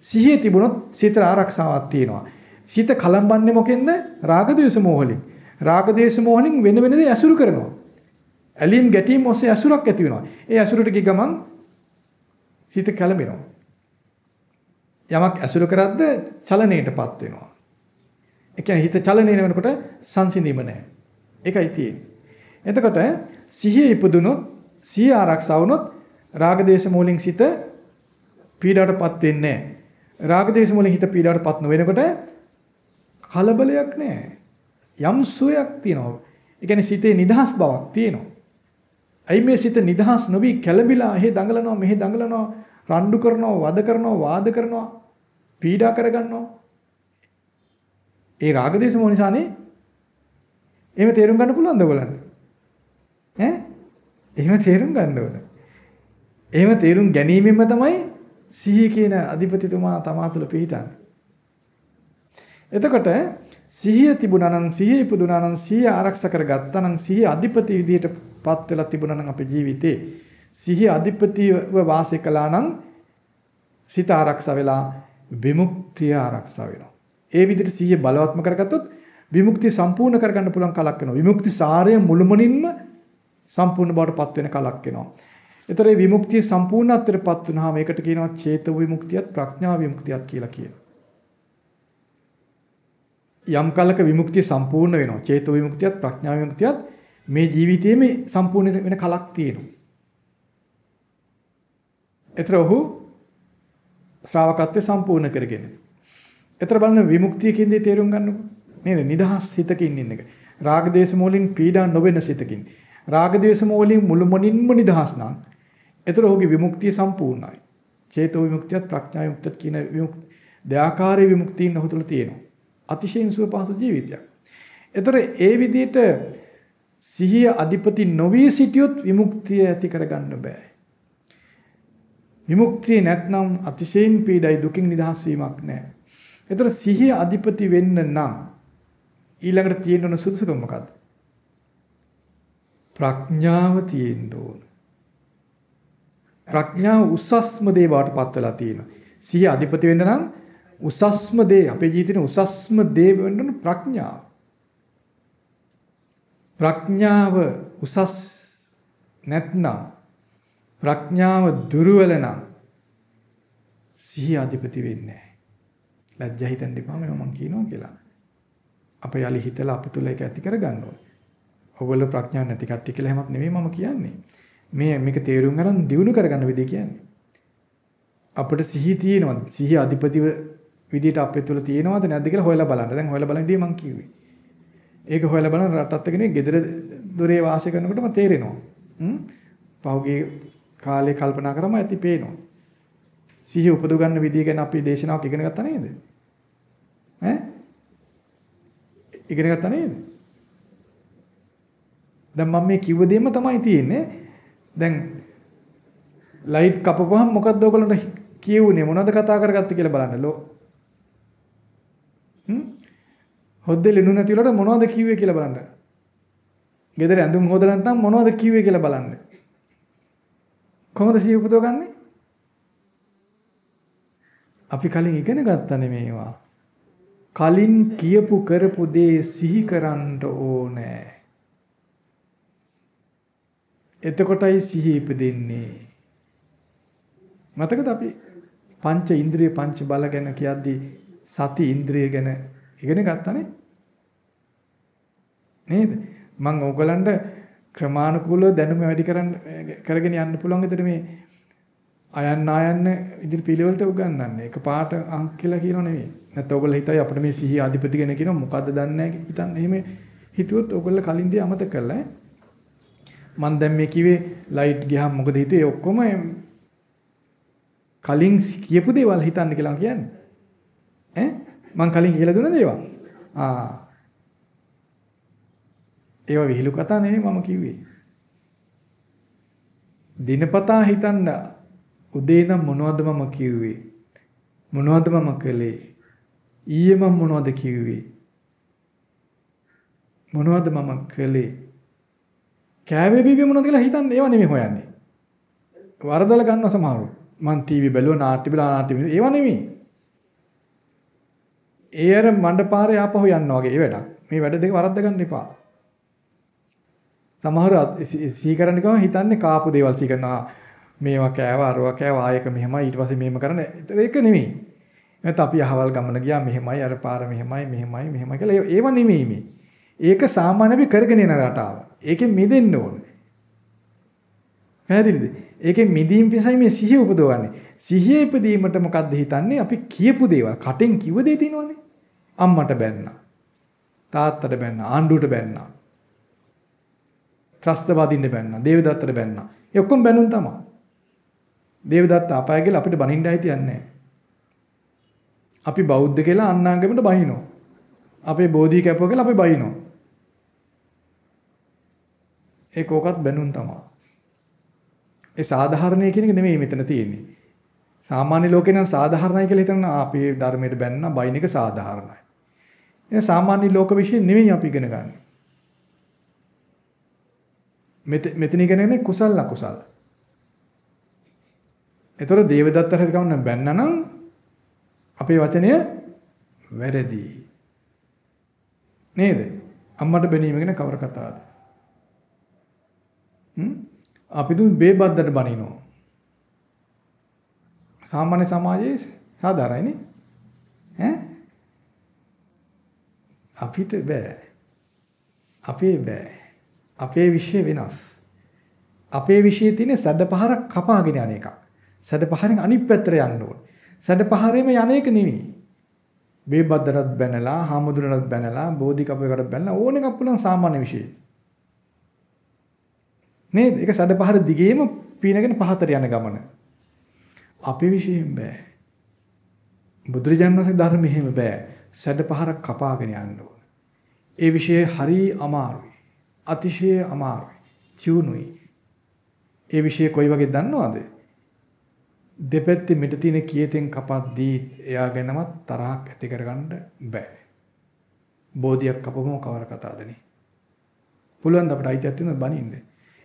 සිහිය තිබුණොත් සිතට ආරක්ෂාවක් තියෙනවා. සිත කලම්බන්නේ මොකෙන්ද? රාග ද්වේෂ මොහලින්. රාග ද්වේෂ මොහලින් වෙන වෙන දේ ඇසුරු කරනවා. ඇලීම් ගැටීම් ඔස්සේ ඇසුරක් ඇති වෙනවා. ඒ ඇසුරට ගිය ගමන් සිත කලඹෙනවා. යමක් ඇසුරු කරද්ද චලනයටපත් වෙනවා. ඒ කියන්නේ හිත චලනය වෙනකොට සංසිඳීම නැහැ. ඒකයි තියෙන්නේ. එතකොට සිහිය ඉපදුනොත් සිහිය ආරක්ෂා වුණොත් රාග දේශ මොහොලින් සිත පීඩාවටපත් වෙන්නේ නැහැ. රාග දේශ මොහොලින් හිත පීඩාවටපත් නොවෙනකොට කලබලයක් නැහැ. යම් සුවයක් තියෙනවා. ඒ කියන්නේ සිතේ නිදහස් බවක් තියෙනවා. අයි මේ සිත නිදහස් නොවි කැළඹිලා එහෙ දඟලනවා මෙහෙ දඟලනවා රණ්ඩු කරනවා වද කරනවා වාද කරනවා පීඩා කරගන්නවා. ඒ රාග දේශ මොහ නිසානේ. එහෙම තේරුම් ගන්න පුළුවන්ද ඔයගලන්ට? එහෙම තේරුම් ගන්න ඕන. එහෙම තේරුම් ගැනීමෙන්ම තමයි සිහිය කියන අධිපතිතුමා තමා තුළ පිහිටන්නේ. එතකොට සිහිය තිබුණා නම් සිහිය ඉපදුණා නම් සිහිය ආරක්ෂා කරගත්තා නම් සිහිය අධිපති විදිහටපත් වෙලා තිබුණා නම් අපේ ජීවිතේ සිහිය අධිපතිව වාසය කළා නම් සිත ආරක්ෂා වෙලා විමුක්තිය ආරක්ෂා වෙනවා. ඒ විදිහට සිහිය බලවත්ම කරගත්තොත් විමුක්තිය සම්පූර්ණ කරගන්න පුළුවන් කලක් වෙනවා. විමුක්ති සාරය මුළුමනින්ම සම්පූර්ණ බවට පත් වෙන කලක් වෙනවා. ඒතර මේ විමුක්තිය සම්පූර්ණත්වයට පත් වුනහම ඒකට කියනවා චේතෝ විමුක්තියත් ප්‍රඥා විමුක්තියත් කියලා කියනවා. යම් කලක විමුක්තිය සම්පූර්ණ වෙනවා. චේතෝ විමුක්තියත් ප්‍රඥා විමුක්තියත් මේ ජීවිතයේම සම්පූර්ණ වෙන කලක් තියෙනවා. ඒතර ඔහු ශ්‍රාවකත්වය සම්පූර්ණ කරගෙන. ඒතර බලන්න විමුක්තිය කියන්නේ තේරුම් ගන්නකො. නේද? නිදහස් හිතකින් ඉන්න එක. රාග දේශ මොහොලින් පීඩා නොවෙන සිතකින්. රාග දේශ මොහොලින් මුළුමනින්ම නිදහස් නම් ඒතර ඔහුගේ විමුක්තිය සම්පූර්ණයි. චේතෝ විමුක්තියත් ප්‍රඥා විමුක්තියත් කියන දෙආකාරයේ විමුක්තියින් ඔහු තුළ තියෙනවා. අතිශයින් සුව පහසු ජීවිතයක්. ඒතර ඒ විදිහට සිහිය අධිපති නොවී සිටියොත් විමුක්තිය ඇති කරගන්න බෑ. විමුක්තිය නැත්නම් අතිශයින් පීඩයි දුකින් නිදහස් වීමක් නැහැ. ඒතර සිහිය අධිපති වෙන්න නම් ඊළඟට තියෙන්න ඕන සුදුසුකම මොකද්ද? ප්‍රඥාව තියෙන්න ඕන. ප්‍රඥාව උසස්ම දේ බවට පත් වෙලා තියෙනවා. සිහිය අධිපති වෙන්න නම් උසස්ම දේ අපේ ජීවිතේ උසස්ම දේ වෙන්න ඕන ප්‍රඥාව. ප්‍රඥාව උසස් නැත්නම් ප්‍රඥාව දුර්වල නම් සිහිය අධිපති වෙන්නේ නැහැ. ලැජ්ජා හිතන්න එපා මම කියනවා කියලා. අප යලි හිතලා අප තුල ඒක ඇති කරගන්න ඕනේ. ඔයගොල්ලෝ ප්‍රඥාව නැති කට්ටිය කියලා හැමක් නෙවෙයි මම කියන්නේ. මේක තේරුම් ගන්න දියුණු කරගන්න විදිය කියන්නේ. අපිට සිහිය තියෙනවද? සිහිය අධිපතිව විදියට අපේ තුල තියෙනවද නැද්ද කියලා හොයලා බලන්න. දැන් හොයලා බලන්නදී මම කිව්වේ. ඒක හොයලා බලන රටත් එක්කනේ ගෙදර දොරේ වාසය කරනකොටම තේරෙනවා. පහුගිය කාලේ කල්පනා කරාම ඇති පේනවා. සිහිය උපදව ගන්න විදිය ගැන අපි දේශනාවක් ඉගෙන ගත්තා නේද? ඉගෙන ගත්තා නේද? දැන් මම මේ කිව්ව දෙයක්ම තමයි තියෙන්නේ. දැන් ලයිට් කපපුවහම මොකද්ද ඔයගොල්ලන්ට කියුනේ මොනවද කතා කරගත්තේ කියලා බලන්න. හොද්දේ ලුණු නැති වලට මොනවද කිව්වේ කියලා බලන්න. ගෙදර ඇඳුම් හොදලා නැත්නම් මොනවද කිව්වේ කියලා බලන්න. කොහොමද සිහිය උපදවගන්නේ? අපි කලින් ඉගෙන ගත්තා මේවා. කලින් කියපු කරපු දේ සිහි කරන්න ඕනේ. එතකොටයි සිහිය ඉපදෙන්නේ. මතකද අපි පංච ඉන්ද්‍රිය පංච බල ගැන කියද්දි සති ඉන්ද්‍රිය ගැන ඉගෙන ගත්තානේ නේද? මම ඕගලන්ට ක්‍රමානුකූලව දැනුම වැඩි කරගෙන යන්න පුළුවන් විදිහට මේ අයන්න ඉදිරි පිළිවෙලට උගන්වන්නේ. එක පාට අංක කියලා කියනව නෙවෙයි. නැත්නම් ඕගොල්ලෝ හිතයි අපිට මේ සිහිය අධිපති ගැන කියනවා මොකද්ද දන්නේ නැහැ හිතන්න. එහෙම හිතුවොත් ඕගොල්ලෝ කලින් දේ අමතක කරලා මම දැන් මේ කිව්වේ ලයිට් ගියාම මොකද හිතුවේ? ඔක්කොම කලින් කියපු දේවල් හිතන්න කියලා කියන්නේ. ඈ මං කලින් කියලා දුන්න දේවල්. ඒවා විහිළු කතා නෙමෙයි මම කිව්වේ. දිනපතා හිතන්න උදේ ඉඳන් මොනවද මම කිව්වේ? මොනවද මම කළේ? ඊයේ මම මොනවද කිව්වේ? මොනවද මම කළේ? කෑවේ බීබේ මොනවද කියලා හිතන්න ඒවා නෙමෙයි හොයන්නේ. වරදලා ගන්නවා සමහරව. මං ටීවී බැලුවා නාට්‍ය බලුවා ඒවා නෙමෙයි. ඒ අර මණ්ඩපාරේ ආපහු යනවා වගේ ඒ වැඩක්. මේ වැඩ දෙක වරද්ද ගන්න එපා. සමහර සීකරන්න ගම හිතන්නේ කාපු දේවල් සීකරනවා. මේවා කෑවා අරවා කෑවා ආයක මෙහෙමයි ඊට පස්සේ මෙහෙම කරන්න. ඒක නෙමෙයි. නැත්නම් අපි අහවල් ගමන ගියා මෙහෙමයි අර පාර මෙහෙමයි කියලා ඒව නෙමෙයි මේ. ඒක සාමාන්‍ය අපි කරගෙන යන රටාව. ඒකෙන් මිදෙන්න ඕනේ. පැහැදිලිද? ඒකෙන් මිදීම පිසයි මේ සිහිය උපදවන්නේ. සිහිය ඉපදීමට මොකද්ද හිතන්නේ? අපි කියපු දේවල් කටෙන් කිව්ව දේ තියෙනවනේ. අම්මට බැන්නා. තාත්තට බැන්නා. ආණ්ඩුවට බැන්නා. ත්‍රස්තවාදීන්ට බැන්නා. දේවදත්තට බැන්නා. ඒ ඔක්කොම බැනුම් තමයි. දේවදත්ත අපාය කියලා අපිට බනින්න හිතියන්නේ නැහැ. අපි බෞද්ධ කියලා අන්නාගමට බනිනවා. අපේ බෝධි කැපුවා කියලා අපි බනිනවා. ඒක ඕකත් බැනුම් තමයි. ඒ සාධාරණයි කියන එක නෙමෙයි මෙතන තියෙන්නේ. සාමාන්‍ය ලෝකේ නම් සාධාරණයි කියලා හිතන අපේ ධර්මයට බැන්න බයින් එක සාධාරණයි. ඒ සාමාන්‍ය ලෝක විශ්ය නෙමෙයි අපි ඉගෙන ගන්න. මෙතන ඉගෙන ගන්නේ කුසල අකුසල. ඒතර දේවදත්තට හරි කවන්න බැන්න නම් අපේ වචනය වැරදි. නේද? අම්මට බැනීම ගැන කවර කතාවද? අපි දුන් බේබද්දට බනිනවා. සාමාන්‍ය සමාජයේ සාධාරණයි ඈ අපිට බෑ. අපේ විශ්ය වෙනස්. අපේ විශ්යේ තියෙන සැඩපහරක් කපාගෙන යන එකක්. සැඩපහරෙන් අනිත් පැත්තට යන්න ඕන. සැඩපහරේම යන එක නෙවෙයි. බේබද්දටත් බැනලා, හාමුදුරනටත් බැනලා, බෝධි කපයකටත් බැනලා ඕන එකක් පුළුවන් සාමාන්‍ය විශ්ය. නේද? ඒක සැඩපහර දිගේම පීනගෙන පහතට යන ගමන. අපේ විශ්යෙන් බෑ. බුදුරජාණන් වහන්සේ ධර්මෙ එහෙම බෑ. සැඩපහරක් කපාගෙන යන්න ඕන. ඒ විශ්ය හරි අමාරුයි. අතිශය අමාරුයි. චුණුයි. ඒ විශ්ය කොයි වගේ දන්නවද? දෙපැත්තේ මිට තියෙන කීයෙන් කපද්දී එයා ගැනමත් තරහක් ඇති කරගන්න බෑ. බෝධියක් කපපුවම කවර කතාවදනේ. පුළුවන් ද අපිට අයිතියක් තියෙනවද බනින්න?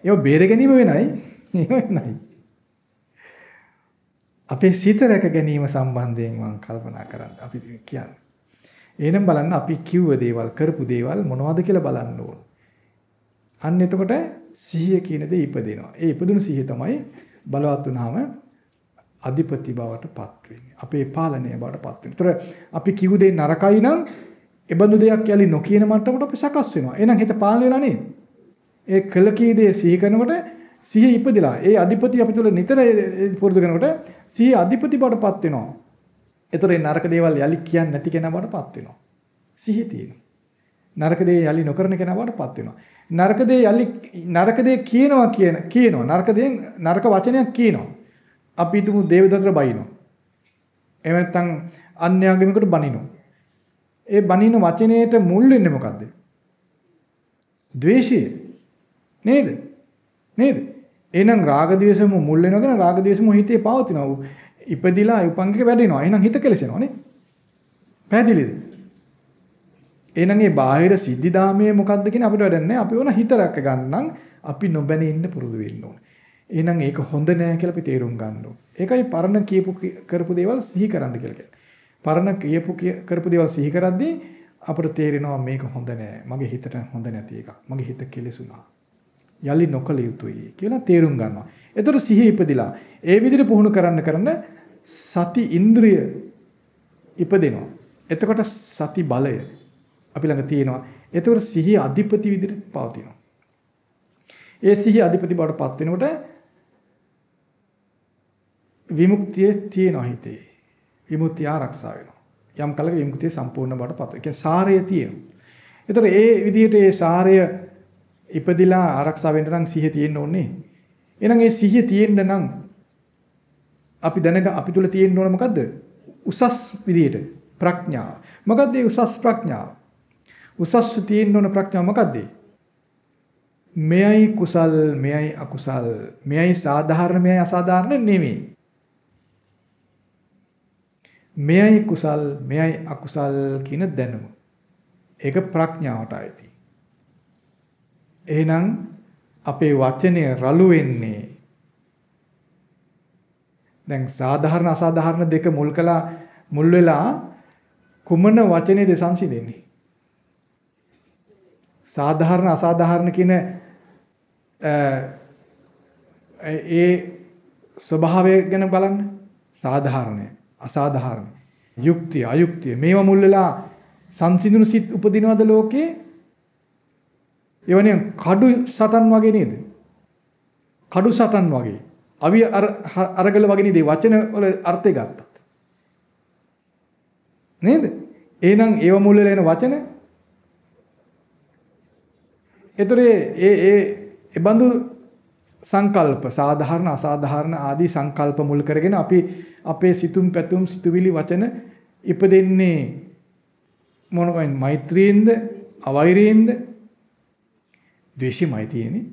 ඒක බේර ගැනීම වෙනයි. ඒක වෙනයි. අපේ සිත රැක ගැනීම සම්බන්ධයෙන් මම කල්පනා කරන්න අපි කියන්නේ. එහෙනම් බලන්න අපි කිව්ව දේවල් කරපු දේවල් මොනවද කියලා බලන්න ඕන. අන්න එතකොට සිහිය කියන දේ ඉපදෙනවා. ඒ ඉපදුණු සිහිය තමයි බලවත් වුණාම අධිපති බවට පත් වෙන්නේ. අපේ පාලනය බවට පත් වෙන්නේ. ඒතර අපි කිව්ව දේ නරකයි නම් ඒබඳු දෙයක් යලි නොකියන මට්ටමට අපි සකස් වෙනවා. එහෙනම් හිත පාලනය වෙනා නේද? ඒ කළ කී දේ සිහි කරනකොට සිහිය ඉපදිලා ඒ අධිපති අපි තුල නිතර පුරුදු කරනකොට සිහිය අධිපති බවට පත් වෙනවා. ඒතර ඒ නරක දේවල් යලි කියන්නේ නැති කෙනා බවට පත් වෙනවා. සිහිය තියෙනවා. නරක දේ යලි නොකරන කෙනා බවට පත් වෙනවා. නරක දේ කියනවා නරක වචනයක් කියනවා. අපි හිතමු දේවදත්තට බයිනවා. එහෙම නැත්නම් අන්‍යාගමිකට බනිනවා. ඒ බනින වචනයේට මුල් වෙන්නේ මොකද්ද? ද්වේෂය. නේද? එහෙනම් රාග ද්වේෂම මුල් වෙනවගෙන රාග ද්වේෂම හිතේ පවතිනවා. ඉපදිලා උපංගක වැඩෙනවා. එහෙනම් හිත කෙලසෙනවා නේ. පැහැදිලිද? එහෙනම් මේ බාහිර සිද්ධිදාමයේ මොකද්ද කියන අපිට වැඩන්නේ. අපි ඕන හිත රැක ගන්නම් අපි නොබැනී ඉන්න පුරුදු වෙන්න ඕනේ. එහෙනම් ඒක හොඳ නෑ කියලා අපි තේරුම් ගන්න ඕනේ. ඒකයි පරණ කරපු දේවල් සිහි කරන්න කියලා කියන්නේ. පරණ කරපු දේවල් සිහි කරද්දී අපිට තේරෙනවා මේක හොඳ නෑ. මගේ හිතට හොඳ නැති එකක්. මගේ හිත කෙලෙසුණා. යලි නොකල යුතුයි කියලා තේරුම් ගන්නවා. ඒතර සිහිය ඉපදිලා ඒ විදිහට පුහුණු කරන්න සති ඉන්ද්‍රිය ඉපදෙනවා. එතකොට සති බලය අපි ළඟ තියෙනවා. එතකොට සිහිය අධිපති විදිහට පවතිනවා. ඒ සිහිය අධිපති බවට පත් වෙනකොට විමුක්තිය තියෙනවා හිතේ. විමුක්තිය ආරක්ෂා වෙනවා. යම් කලක විමුක්තිය සම්පූර්ණ බවට පත් වෙනවා. ඒ කියන්නේ සාරය තියෙනවා. ඒතර ඒ විදිහට ඒ සාරය ඉපදිලා ආරක්ෂා වෙන්න නම් සිහිය තියෙන්න ඕනේ. එහෙනම් ඒ සිහිය තියෙන්න නම් අපි අපි තුල තියෙන්න ඕන මොකද්ද? උසස් විදියට ප්‍රඥාව. මොකද්ද මේ උසස් ප්‍රඥාව? උසස් තියෙන්න ඕන ප්‍රඥාව මොකද්ද? මෙයයි කුසල්, මෙයයි අකුසල්, මෙයයි සාධාරණ, මෙයයි අසාධාරණ නෙමෙයි. මෙයයි කුසල්, මෙයයි අකුසල් කියන දැනුම. ඒක ප්‍රඥාවට අයිති. එහෙනම් අපේ වචනේ රළු වෙන්නේ දැන් සාධාරණ අසාධාරණ දෙක මුල් වෙලා කුමන වචනේද සංසිඳෙන්නේ? සාධාරණ අසාධාරණ කියන ඒ ස්වභාවය ගැන බලන්න. සාධාරණය, අසාධාරණය, යුක්තිය, අයුක්තිය මේවා මුල් වෙලා සංසිඳුණු සිත් උපදිනවද ලෝකේ? එවනේ කඩු සටන් වගේ නේද? කඩු සටන් වගේ. අවි අරගල වගේ නේද? වචන වල අර්ථය ගත්තත්. නේද? එහෙනම් ඒව මුල් වෙලා එන වචන. ඒ බඳු සංකල්ප සාධාරණ අසාධාරණ ආදී සංකල්ප මුල් කරගෙන අපි අපේ සිතුම් පැතුම් සිතුවිලි වචන ඉපදෙන්නේ මොනවයින්? මෛත්‍රියෙන්ද අවෛරයෙන්ද? ද්වේෂයමයි තියෙන්නේ.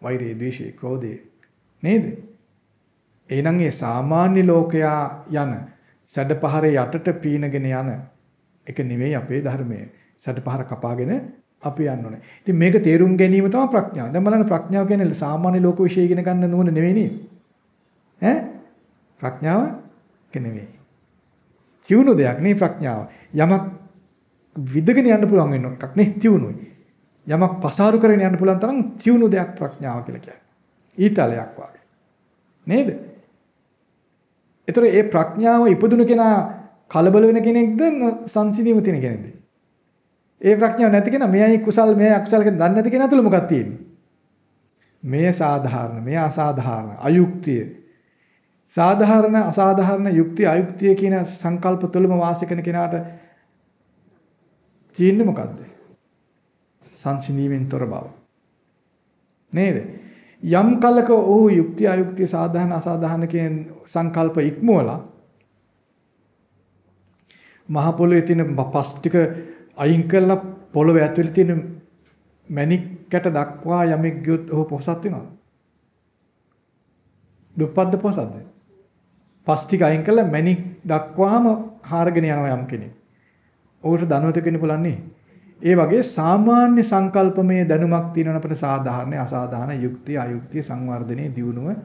වෛරය, ද්වේෂය, ක්‍රෝධය නේද? එහෙනම් ඒ සාමාන්‍ය ලෝකයා යන සැඩපහරේ යටට පීනගෙන යන එක නෙවෙයි අපේ ධර්මය. සැඩපහර කපාගෙන අපි යන්න ඕනේ. ඉතින් මේක තේරුම් ගැනීම තමයි ප්‍රඥාව. දැන් බලන්න ප්‍රඥාව කියන්නේ සාමාන්‍ය ලෝක විශ්ය ඉගෙන ගන්න නුවණ නෙවෙයි නේද? ප්‍රඥාව නෙවෙයි. තියුණු දෙයක් නේ ප්‍රඥාව. යමක් විදගෙන යන්න පුළුවන් වෙන එකක් නේ තියුණුයි. යමක් පසාරු කරගෙන යන්න පුළුවන් තරම් තියුණු දෙයක් ප්‍රඥාව කියලා කියන්නේ. ඊතලයක් වගේ. නේද? ඒතර මේ ප්‍රඥාව ඉපදුණු කෙනා කලබල වෙන කෙනෙක්ද සංසිඳීම තියෙන කෙනෙක්ද? ඒ ප්‍රඥාව නැති කෙනා මෙයයි කුසල් මෙයයි අකුසල් කියන දන්නේ නැති කෙනා තුල මොකක්ද තියෙන්නේ? මෙය සාධාරණ, මෙය අසාධාරණ, අයුක්තිය. සාධාරණ, අසාධාරණ, යුක්තිය, අයුක්තිය කියන සංකල්ප තුලම වාසය කරන කෙනාට තියෙන්නේ මොකද්ද? සංසිඳීමෙන් තොර බව. නේද? යම් කලක ඕ යුක්තිය, අයුක්තිය, සාධාරණ, අසාධාරණ කියන සංකල්ප ඉක්මවලා මහ පොළොවේ තියෙන පස් ටික අයින් කරලා පොළොවේ ඇතුලේ තියෙන මැණික්කට දක්වා යමෙක් ගියොත් ඔහු පොහසත් වෙනවා. දුප්පත්ද පොහසත්ද? පස් ටික අයින් කරලා මැණික් දක්වාම හාරගෙන යනවා යම් කෙනෙක්. ඔහුට ධනවත කෙනෙක් බලන්නේ. ඒ වගේ සාමාන්‍ය සංකල්පමය දැනුමක් තියෙනවා අපිට සාධාරණ, අසාධාරණ, යුක්තිය, අයුක්තිය, සංවර්ධනයේ දියුණුව.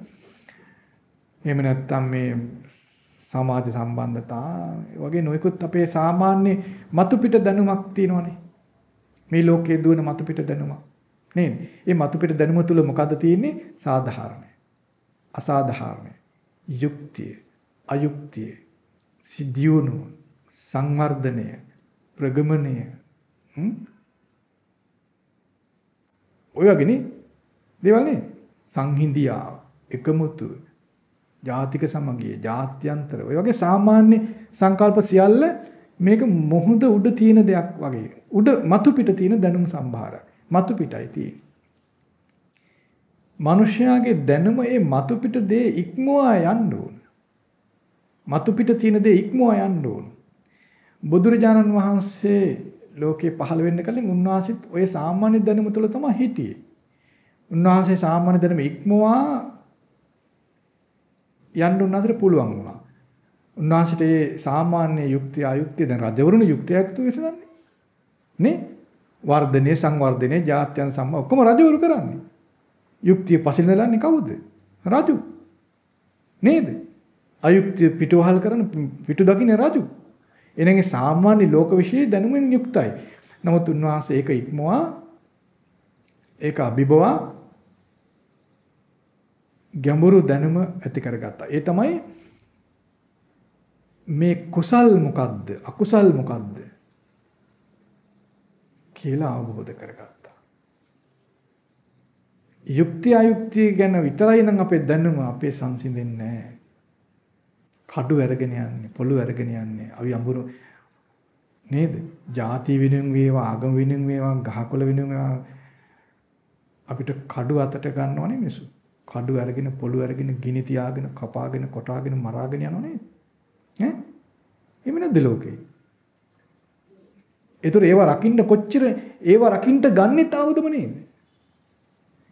එහෙම නැත්නම් මේ සමාජ සම්බන්ධතා වගේ නොයෙකුත් අපේ සාමාන්‍ය මතු පිට දැනුමක් තියෙනවානේ. මේ ලෝකයේ දුවන මතු පිට දැනුමක් නේද? මේ මතු පිට දැනුම තුල මොකද්ද තියෙන්නේ? සාධාරණයි, අසාධාරණයි, යුක්තිය, අයුක්තිය, සිද්ධියුණුව, සංවර්ධනය, ප්‍රගමනය. ඔය වගේනේ දේවල් නේ. සංහිඳියාව, එකමුතු, ජාතික සමගිය, ජාත්‍යන්තර ඔය වගේ සාමාන්‍ය සංකල්ප සියල්ල මේක මොහොත උඩ තියෙන දෙයක් වගේ. උඩ මතු පිට තියෙන දැනුම් සම්භාරයක්. මතු පිටයි තියෙන්නේ. මිනිස්යාගේ දැනුම ඒ මතු පිට දේ ඉක්මවා යන්න ඕන. මතු පිට තියෙන දේ ඉක්මවා යන්න ඕන. බුදුරජාණන් වහන්සේ ලෝකේ පහළ වෙන්න කලින් උන්වහන්සේත් ඔය සාමාන්‍ය දැනුම තුළ තමයි හිටියේ. උන්වහන්සේ සාමාන්‍ය දැනුම ඉක්මවා යන්න උන්වහන්සේට පුළුවන් වුණා. උන්වහන්සේට මේ සාමාන්‍ය යුක්තිය අයුක්තිය දැන් රජවරුන් යුක්තියක් තුවිසන්නේ. නේ? වර්ධනයේ සංවර්ධනයේ ජාත්‍යන් සම්ම ඔක්කොම රජවරු කරන්නේ. යුක්තිය පසිලනලන්නේ කවුද? රජු. නේද? අයුක්තිය පිටුවහල් කරන පිටු දකින්න රජු. එනගේ සාමාන්‍ය ලෝක විශ්ේ දැනුමින් යුක්තයි. නමුත් උන්වහන්සේ ඒක ඉක්මවා ඒක අභිබවා ගැඹුරු දැනුම ඇති කරගත්තා. ඒ තමයි මේ කුසල් මොකද්ද අකුසල් මොකද්ද කියලා අවබෝධ කරගත්තා. යුක්ති අයුක්තිය ගැන විතරයි නම් අපේ දැනුම අපේ සංසිඳෙන්නේ නැහැ. කඩු අරගෙන යන්නේ, පොළු අරගෙන යන්නේ, අවි අඹුරු නේද? ಜಾති වෙනුවෙන් වේවා, ආගම වෙනුවෙන් වේවා, ගහකොළ වෙනුවෙන් වේවා අපිට කඩු අතට ගන්නවනේ මිනිස්සු. කඩු අරගෙන පොළු අරගෙන ගිනි තියාගෙන කපාගෙන කොටාගෙන මරාගෙන යනව නේද? ඈ? එහෙම නැද්ද ලෝකේ? ඒතර ඒවා රකින්න කොච්චර ඒවා රකින්න ගන්නෙත් ආයුධම නේද?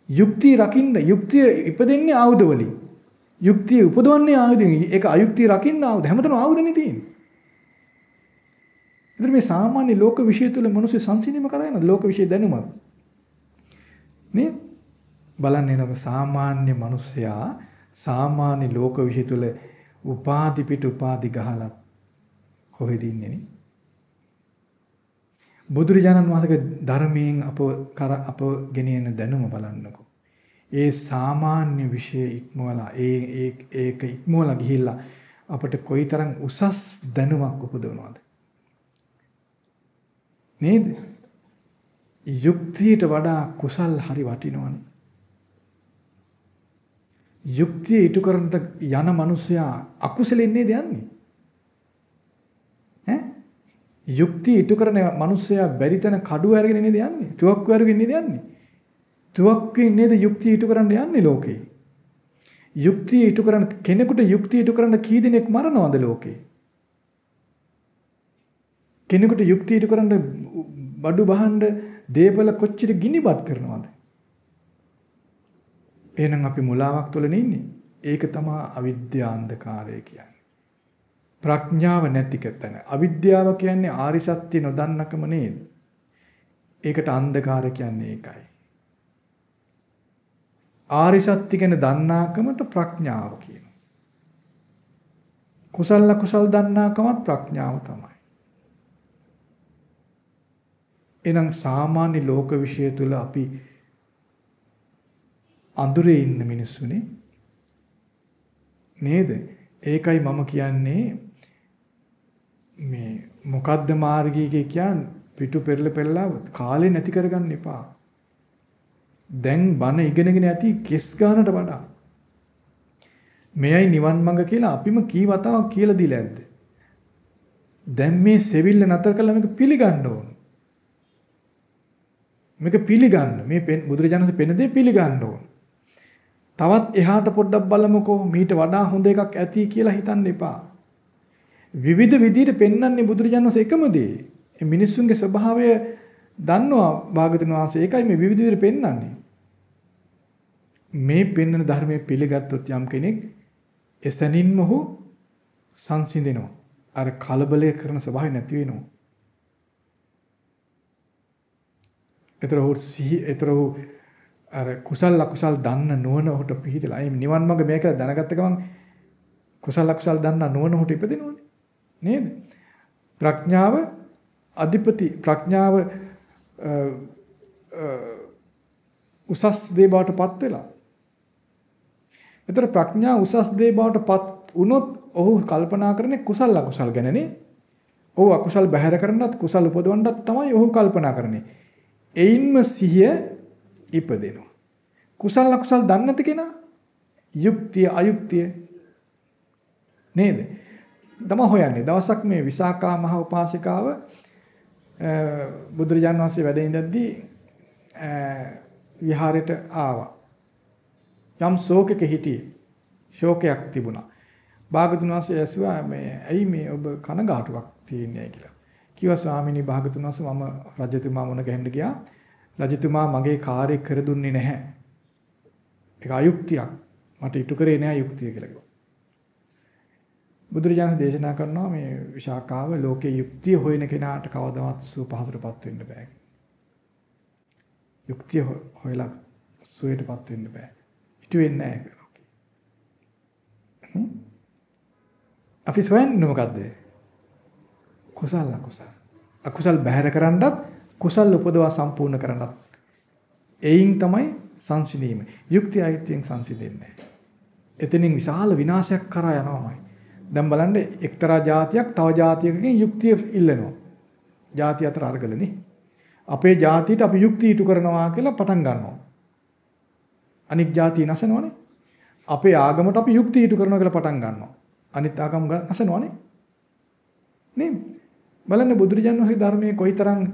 යුක්තිය රකින්න යුක්තිය ඉපදෙන්නේ ආයුධ වලින්. යුක්තිය උපදවන්නේ ආයුධෙන්. ඒක අයුක්තිය රකින්න ආයුධ හැමතැනම ආයුධනේ තියෙන්නේ. ඒතර මේ සාමාන්‍ය ලෝක විශ්ය තුල මිනිස්සු සංසිඳීම කරා යනවා ලෝක විශ්ය දැනුම. නේ? බලන්න එනක සාමාන්‍ය මිනිස්සයා සාමාන්‍ය ලෝක විශ්ය තුල උපාදි පිට උපාදි ගහලා කොහෙද ඉන්නේ නේ? බුදුරජාණන් වහන්සේගේ ධර්මයෙන් අප ගෙනියන දැනුම බලන්නකෝ. ඒ සාමාන්‍ය විශ්ය ඉක්මවලා ඒක ඉක්මවලා ගිහිල්ලා අපිට කොයිතරම් උසස් දැනුමක් උපදවනවද? නේද? යුක්තියට වඩා කුසල් හරි වටිනවනේ. යුක්තිය ඉටු කරන්නට යන මිනිසයා අකුසලෙන් නේද යන්නේ? ඈ? යුක්තිය ඉටු කරන මිනිසයා බැරි තැන කඩුව අරගෙන නේද යන්නේ? තුවක්කුව අරගෙන නේද යන්නේ? තුවක්කුවෙන් නේද යුක්තිය ඉටු කරන්න යන්නේ ලෝකේ? යුක්තිය ඉටු කරන කෙනෙකුට යුක්තිය ඉටු කරන්න කී දෙනෙක් මරනවද ලෝකේ? කෙනෙකුට යුක්තිය ඉටු කරන්න බඩු බහන්න දේපල කොච්චර ගිනිබත් කරනවද? එහෙනම් අපි මුලාවක් තුළ ඉන්නේ. ඒක තමයි අවිද්‍යා අන්ධකාරය කියන්නේ. ප්‍රඥාව නැතික තැන. අවිද්‍යාව කියන්නේ ආරි සත්‍ය නොදන්නකම නේද? ඒකට අන්ධකාරය කියන්නේ ඒකයි. ආරි සත්‍ය කියන දන්නාකමට ප්‍රඥාව කියනවා. කුසල කුසල් දන්නාකමත් ප්‍රඥාව තමයි. එනම් සාමාන්‍ය ලෝක විශ්ය තුල අපි අඳුරේ ඉන්න මිනිස්සුනේ නේද? ඒකයි මම කියන්නේ මේ මොකද්ද මාර්ගය කියන්නේ පිටු පෙරලා කාලේ නැති කරගන්න එපා. දැන් බණ ඉගෙනගෙන ඇති කෙස් ගන්නට වඩා මෙයයි නිවන් මඟ කියලා අපිම කී වතාවක් කියලා දීලා ඇද්ද? දැන් මේ සෙවිල්ල නතර කළා මේක පිළිගන්න ඕන. මේක පිළිගන්න. මේ බුදුරජාණන්සේ පෙන්න දේ පිළිගන්න ඕන. තවත් එහාට පොඩ්ඩක් බලමුකෝ මීට වඩා හොඳ එකක් ඇති කියලා හිතන්න එපා. විවිධ විදිහට පෙන්වන්නේ බුදුරජාණන් වහන්සේ එකම දේ. මේ මිනිස්සුන්ගේ ස්වභාවය දන්නවා භාගතුන් වහන්සේ. ඒකයි මේ විවිධ විදිහට පෙන්වන්නේ. මේ පෙන්වන ධර්මයේ පිළිගත්තොත් යම් කෙනෙක් එසනින්ම ඔහු සංසිඳෙනවා. අර කලබලය කරන ස්වභාවය නැති වෙනවා. ඒතර අර කුසල අකුසල් දන්න නුවණ උට පිහිටලා ඒ නිවන් මඟ මේක දැනගත්ත ගමන් කුසල අකුසල් දන්න නුවණ උට ඉපදෙනවනේ නේද? ප්‍රඥාව අධිපති ප්‍රඥාව උසස් දේ බවට පත් වෙලා. ඒතර ප්‍රඥා උසස් දේ බවට පත් වුණොත් ඔහු කල්පනා කරන්නේ කුසල අකුසල් ගැනනේ. ඔහු අකුසල් බැහැර කරන්නත් කුසල් උපදවන්නත් තමයි ඔහු කල්පනා කරන්නේ. එයින්ම සිහිය ඉපදෙනවා. කුසල අකුසල් දන්නේ නැති කෙනා යුක්තිය අයුක්තිය නේද? තම හොයන්නේ. දවසක් මේ විසාකා මහ උපාසිකාව බුදුරජාණන් වහන්සේ වැඩ ඉඳද්දී විහාරයට ආවා. යම් ශෝකයක හිටියේ. ශෝකයක් තිබුණා. භාගතුන් වහන්සේ ඇසුවා මේ ඇයි මේ ඔබ කනගාටුවක් තියෙන්නේ කියලා. කිව්වා ස්වාමීනි භාගතුන් වහන්සේ මම රජතුමා මුණ ගැහෙන්න ගියා. රජතුමා මගේ කාර්ය කර දුන්නේ නැහැ. ඒක අයුක්තියක්. මට ඉටු කරේ නැහැ යුක්තිය කියලා කිව්වා. බුදුරජාණන් දේශනා කරනවා මේ විශාකාව ලෝකේ යුක්තිය හොයන කෙනාට කවදාවත් සුවපහසුටපත් වෙන්න බෑ. යුක්තිය හොයලා සුවයටපත් වෙන්න බෑ. ඉටු වෙන්නේ නැහැ ලෝකේ. අපි සොයන්නේ මොකද්ද? කුසල අකුසල. අකුසල් බැහැර කරන්නත් කුසල් උපදවා සම්පූර්ණ කරන්නත්. එයින් තමයි සංසිඳීම. යුක්තිය අයිතියෙන් සංසිඳෙන්නේ. එතනින් විශාල විනාශයක් කරා යනවාමයි. දැන් බලන්න එක්තරා જાතියක් තව જાතියකකින් යුක්තිය ඉල්ලනවා. જાති අතර අරගලනේ. අපේ જાතියට අපි යුක්තිය ඉටු කරනවා කියලා පටන් ගන්නවා. අනික් જાතිය නැසනවනේ. අපේ ආගමට අපි යුක්තිය ඉටු කරනවා කියලා පටන් ගන්නවා. අනිත් ආගම් නැසනවනේ. නේද? බලන්න බුදුරජාණන් වහන්සේගේ ධර්මයේ කොයිතරම්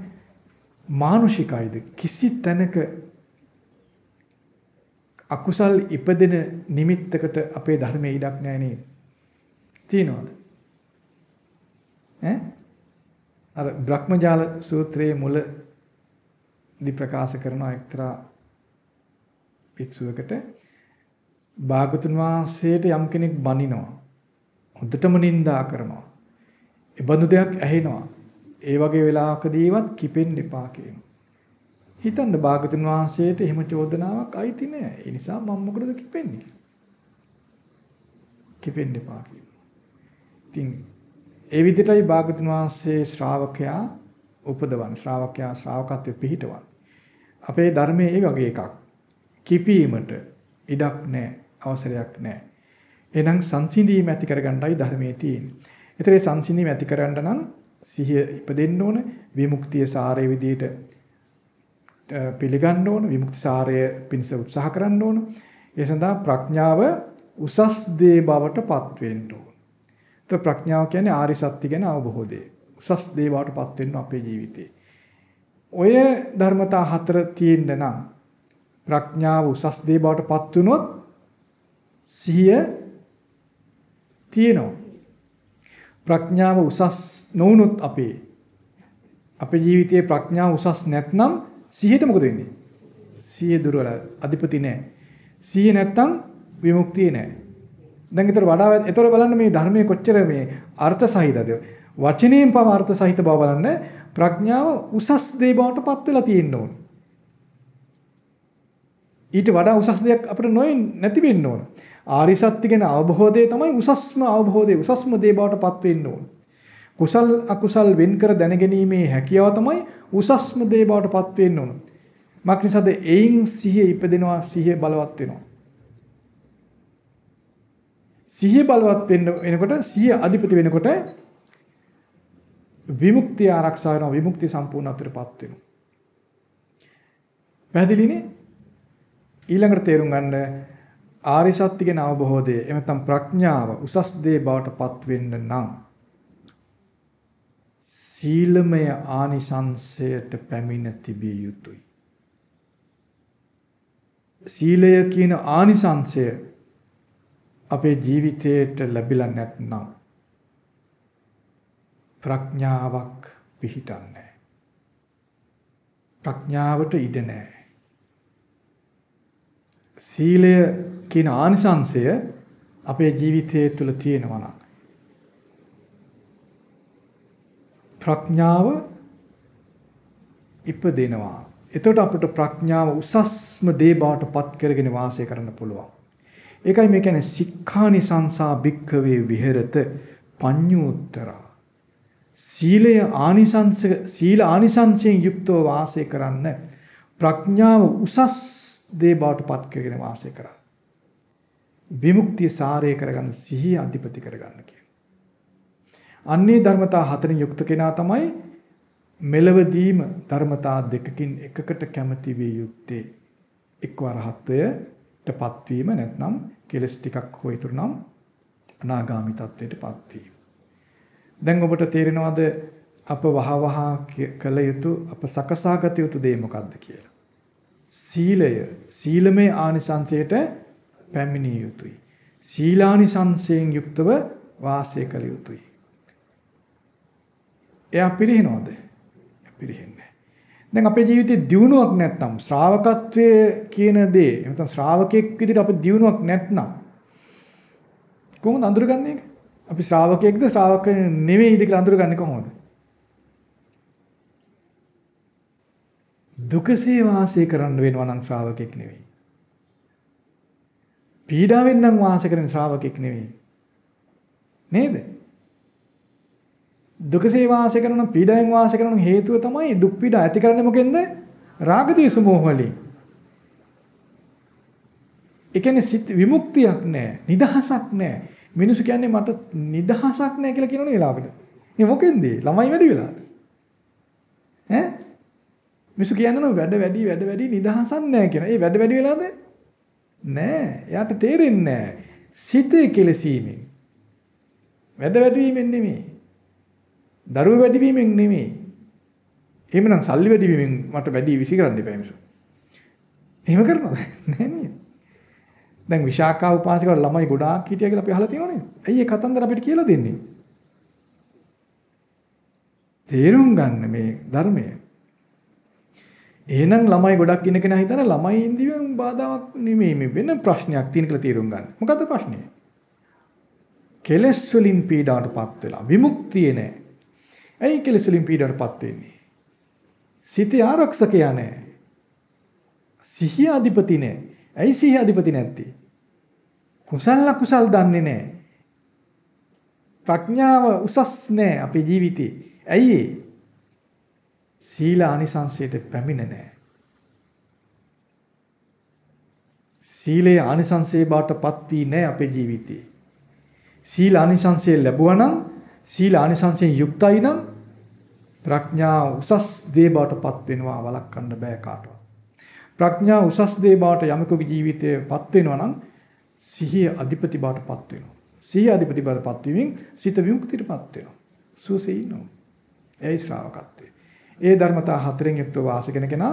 මානුෂිකයිද? කිසි තැනක අකුසල් ඉපදෙන නිමිත්තකට අපේ ධර්මයේ ඉඩක් නැහැ නේද? තියනවද? අර බ්‍රහ්මජාල සූත්‍රයේ මුලදී ප්‍රකාශ කරන එක්තරා භික්ෂුවකට භාගතුන් වහන්සේට යම් කෙනෙක් බනිනවා. හොඳටම නිඳා කරනවා. ඒ බඳු දෙයක් ඇහෙනවා. ඒ වගේ වෙලාවකදීවත් කිපෙන්න එපා කියනවා. හිතන්න භාගතුන් වහන්සේට එහෙම චෝදනාවක් අයිති නෑ. ඒ නිසා මම මොකටද කිපෙන්නේ? කිපෙන්න එපා කියනවා. ඉතින් ඒ විදිහටයි භාගතුන් වහන්සේ ශ්‍රාවකයා උපදවන ශ්‍රාවකයා ශ්‍රාවකත්වයේ පිහිටවන. අපේ ධර්මයේ ඒ වගේ එකක්. කිපීමට ඉඩක් නැහැ, අවසරයක් නැහැ. එහෙනම් සංසිඳීම ඇති කරගන්නයි ධර්මයේ තියෙන්නේ. ඒතර ඒ සංසිඳීම ඇති කරගන්න නම් සිහිය ඉපදෙන්න ඕන, විමුක්තිය සාරයේ විදිහට පිළිගන්න ඕන, විමුක්ති සාරය පිණිස උත්සාහ කරන්න ඕන. ඒ සඳහා ප්‍රඥාව උසස් දේ බවට පත් වෙන්න ඕන. ඒතර ප්‍රඥාව කියන්නේ ආරි සත්‍ය ගැන අවබෝධය. උසස් දේ බවට පත් වෙන්න අපේ ජීවිතේ. ඔය ධර්මතා හතර තියෙන්න නම් ප්‍රඥාව උසස් දේ බවට පත් වුණොත් සිහිය තියෙනවා. ප්‍රඥාව උසස් නොවුනොත් අපේ ජීවිතයේ ප්‍රඥාව උසස් නැත්නම් සිහියට මොකද වෙන්නේ? සිහිය දුර්වල, අධිපති නැහැ. සිහිය නැත්නම් විමුක්තිය නැහැ. දැන් ඒතර බලන්න මේ ධර්මයේ කොච්චර මේ අර්ථ සහිතද? වචනයෙන් පව අර්ථ සහිත බව බලන්න ප්‍රඥාව උසස් දේ බවට පත් වෙලා තියෙන්න ඕන. ඊට වඩා උසස් දෙයක් අපිට නැති වෙන්න ඕන. ආරි සත්‍ය ගැන අවබෝධය තමයි උසස්ම අවබෝධය, උසස්ම දේ බවට පත් වෙන්න ඕන. කුසල් අකුසල් වෙන් කර දැනගැනීමේ හැකියාව තමයි උසස්ම දේ බවට පත් වෙන්න ඕන. මක්නිසාද එයින් සිහිය ඉපදෙනවා, සිහිය බලවත් වෙනවා. සිහිය බලවත් වෙනකොට, සිහිය අධිපති වෙනකොට විමුක්තිය ආරක්ෂා වෙනවා, විමුක්තිය සම්පූර්ණත්වයටපත් වෙනවා. පැහැදිලිනේ? ඊළඟට තේරුම් ගන්න ආරි සත්‍ය ගැන අවබෝධය එහෙම නැත්නම් ප්‍රඥාව උසස් දේ බවට පත් වෙන්න නම් සීලමය ආනිසංසයට පැමිණ තිබිය යුතුයි. සීලය කියන ආනිසංසය අපේ ජීවිතයට ලැබිලා නැත්නම් ප්‍රඥාවක් පිහිටන්නේ නැහැ. ප්‍රඥාවට ඉඩ නැහැ. සීලය කියන ආනිසංසය අපේ ජීවිතයේ තුල තියෙනවා නම් ප්‍රඥාව ඉපදෙනවා. එතකොට අපිට ප්‍රඥාව උසස්ම දේ බවට පත් කරගෙන වාසය කරන්න පුළුවන්. ඒකයි මේ කියන්නේ සික්ඛානිසංසා භික්ඛවේ විහෙරත පඤ්ඤූත්තරා. සීලය ආනිසංස සීල ආනිසංසයෙන් යුක්තව වාසය කරන්න ප්‍රඥාව උසස් දේ බවට පත් කරගෙන වාසය කරා. විමුක්තිය සාරය කරගන්න, සිහිය අධිපති කරගන්න කියන. අන්නේ ධර්මතා හතරෙන් යුක්ත කෙනා තමයි මෙලවදීම ධර්මතා දෙකකින් එකකට කැමති විය යුත්තේ. එක්වර රහත්වයටපත් වීම, නැත්නම් කෙලස් ටිකක් හෝ ඉතුරු නම් අනාගාමී තත්වයටපත් වීම. දැන් ඔබට තේරෙනවද අප වහවහ කළ යුතු, අප සකසාගත යුතු දේ මොකක්ද කියලා? සීලය, සීලමය ආනිසංසයට පැමිණිය යුතුයි. සීලානිසංසයෙන් යුක්තව වාසය කළ යුතුයි. එයා පිළිහිනවද? පිළිහෙන්නේ. දැන් අපේ ජීවිතේ දියුණුවක් නැත්නම්, ශ්‍රාවකත්වයේ කියන දේ, නැත්නම් ශ්‍රාවකෙක් විදිහට අපේ දියුණුවක් නැත්නම් කොහොමද අඳුරගන්නේ ඒක? අපි ශ්‍රාවකයෙක්ද ශ්‍රාවක නෙවෙයිද කියලා අඳුරගන්නේ කොහොමද? දුකසේ වාසය කරන්න වෙනවා නම් ශ්‍රාවකෙක් නෙවෙයි. පීඩාවෙන් නම් වාසය කරන ශ්‍රාවකෙක් නෙවෙයි. නේද? දුකසේ වාසය කරන, පීඩාවෙන් වාසය කරන හේතුව තමයි දුක් පීඩා ඇති කරන්නේ මොකෙන්ද? රාග දේශ මොහ වලින්. ඒ කියන්නේ සිත් විමුක්තියක් නැහැ, නිදහසක් නැහැ. මිනිස්සු කියන්නේ මට නිදහසක් නැහැ කියලා කියනවනේ වෙලාවකට. මේ මොකෙන්ද? ළමයි වැඩි වෙලාද? ඈ? මිනිස්සු කියන්නේ වැඩ වැඩි නිදහසක් නැහැ කියන. ඒ වැඩ වැඩි වෙලාද? නෑ. එයාට තේරෙන්නේ නෑ. සිතේ කෙලසීමෙන්. වැඩ වැඩි වීමෙන් නෙමෙයි. දරුවෝ වැඩි වීමෙන් නෙමෙයි. එහෙමනම් සල්ලි වැඩි වීමෙන් මට වැඩි විසි කරන්න එපා මිනිස්සු. එහෙම කරනවද? නෑ නේද? දැන් විශාකා උපාසිකාව ළමයි ගොඩාක් හිටියා කියලා අපි අහලා තියෙනවනේ. ඇයි ඒ කතන්දර අපිට කියලා දෙන්නේ? තේරුම් ගන්න මේ ධර්මය. එහෙනම් ළමයි ගොඩක් ඉන්න කෙනා හිතන ළමයි ඉඳිම බාධාවක් නෙමෙයි මේ වෙන ප්‍රශ්නයක් තියෙන කියලා තේරුම් ගන්න. මොකද්ද ප්‍රශ්නේ? කෙලස් වලින් පීඩාවටපත් වෙලා විමුක්තිය නැහැ. ඇයි කෙලස් වලින් පීඩාවටපත් වෙන්නේ? සිතේ ආරක්ෂකයා නැහැ. සිහිය අධිපති නැහැ. ඇයි සිහිය අධිපති නැත්තේ? කුසල කුසල් දන්නේ නැහැ. ප්‍රඥාව උසස් නැහැ අපේ ජීවිතේ. ඇයි ඒ? සීල ආනිසංසයට පැමිණ නැහැ. සීලේ ආනිසංසයේ බාටපත් වී නැහැ අපේ ජීවිතේ. සීල ආනිසංසය ලැබුවා නම් සීල ආනිසංසයෙන් යුක්තයි නම් ප්‍රඥා උසස් දේ බාටපත් වෙනවා වළක්වන්න බෑ කාටවත්. ප්‍රඥා උසස් දේ බාට යමෙකුගේ ජීවිතේපත් වෙනවා නම් සිහිය අධිපති බාටපත් වෙනවා. සිහිය අධිපති බාටපත් වීමෙන් සිත විමුක්තියටපත් වෙනවා. සුවසේ ඉන්නවා. ඒ ශ්‍රාවකත්වය. ඒ ධර්මතා හතරෙන් යුක්තව වාසය කරන කෙනා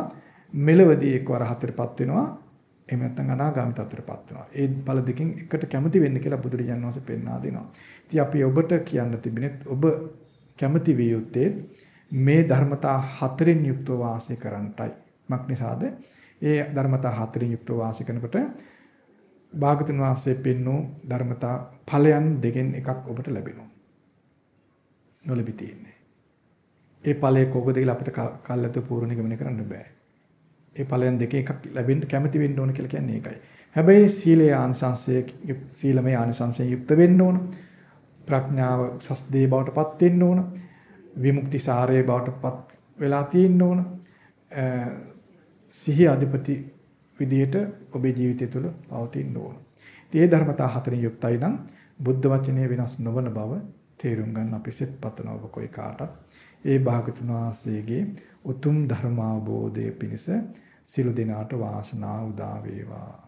මෙලවදී එක්වර හතරපත් වෙනවා. එහෙම නැත්නම් අනාගාමී තත්ත්වයටපත් වෙනවා. ඒ ඵල දෙකෙන් එකට කැමති වෙන්න කියලා බුදුරජාණන් වහන්සේ පෙන්වා දෙනවා. ඉතින් අපි ඔබට කියන්න තිබෙන්නේ ඔබ කැමති විය යුත්තේ මේ ධර්මතා හතරෙන් යුක්තව වාසය කරන්නටයි. මක් නිසාද? ඒ ධර්මතා හතරෙන් යුක්තව වාසය කරනකොට භාගතුන් වහන්සේ පෙන්වූ ධර්මතා ඵලයන් දෙකෙන් එකක් ඔබට ලැබෙනවා. නොලැබී තියෙන්නේ. ඒ ඵලයේ කෝකද කියලා අපිට කල්ලාතු පූර්ණ නිගමනය කරන්න බෑ. ඒ ඵලයන් දෙකේ එකක් ලැබෙන්න කැමති වෙන්න ඕන කියලා කියන්නේ ඒකයි. හැබැයි සීලේ ආනිසංසයේ සීලමය ආනිසංසයෙන් යුක්ත වෙන්න ඕන. ප්‍රඥාව සස්දේ බවටපත් වෙන්න ඕන. විමුක්ති සාරයේ බවටපත් වෙලා තියෙන්න ඕන. සිහිය අධිපති විදියට ඔබේ ජීවිතය තුළ පවතින්න ඕන. ඉතින් මේ ධර්මතා හතරෙන් යුක්තයි නම් බුද්ධ වචනේ වෙනස් නොවන බව තේරුම් ගන්න අපි සෙත් පතන ඔබ කොයි කාටත් ඒ භාගතුන් වහන්සේගේ උතුම් ධර්මාවබෝධය පිණිස සියලු දෙනාට වාසනාව උදා වේවා.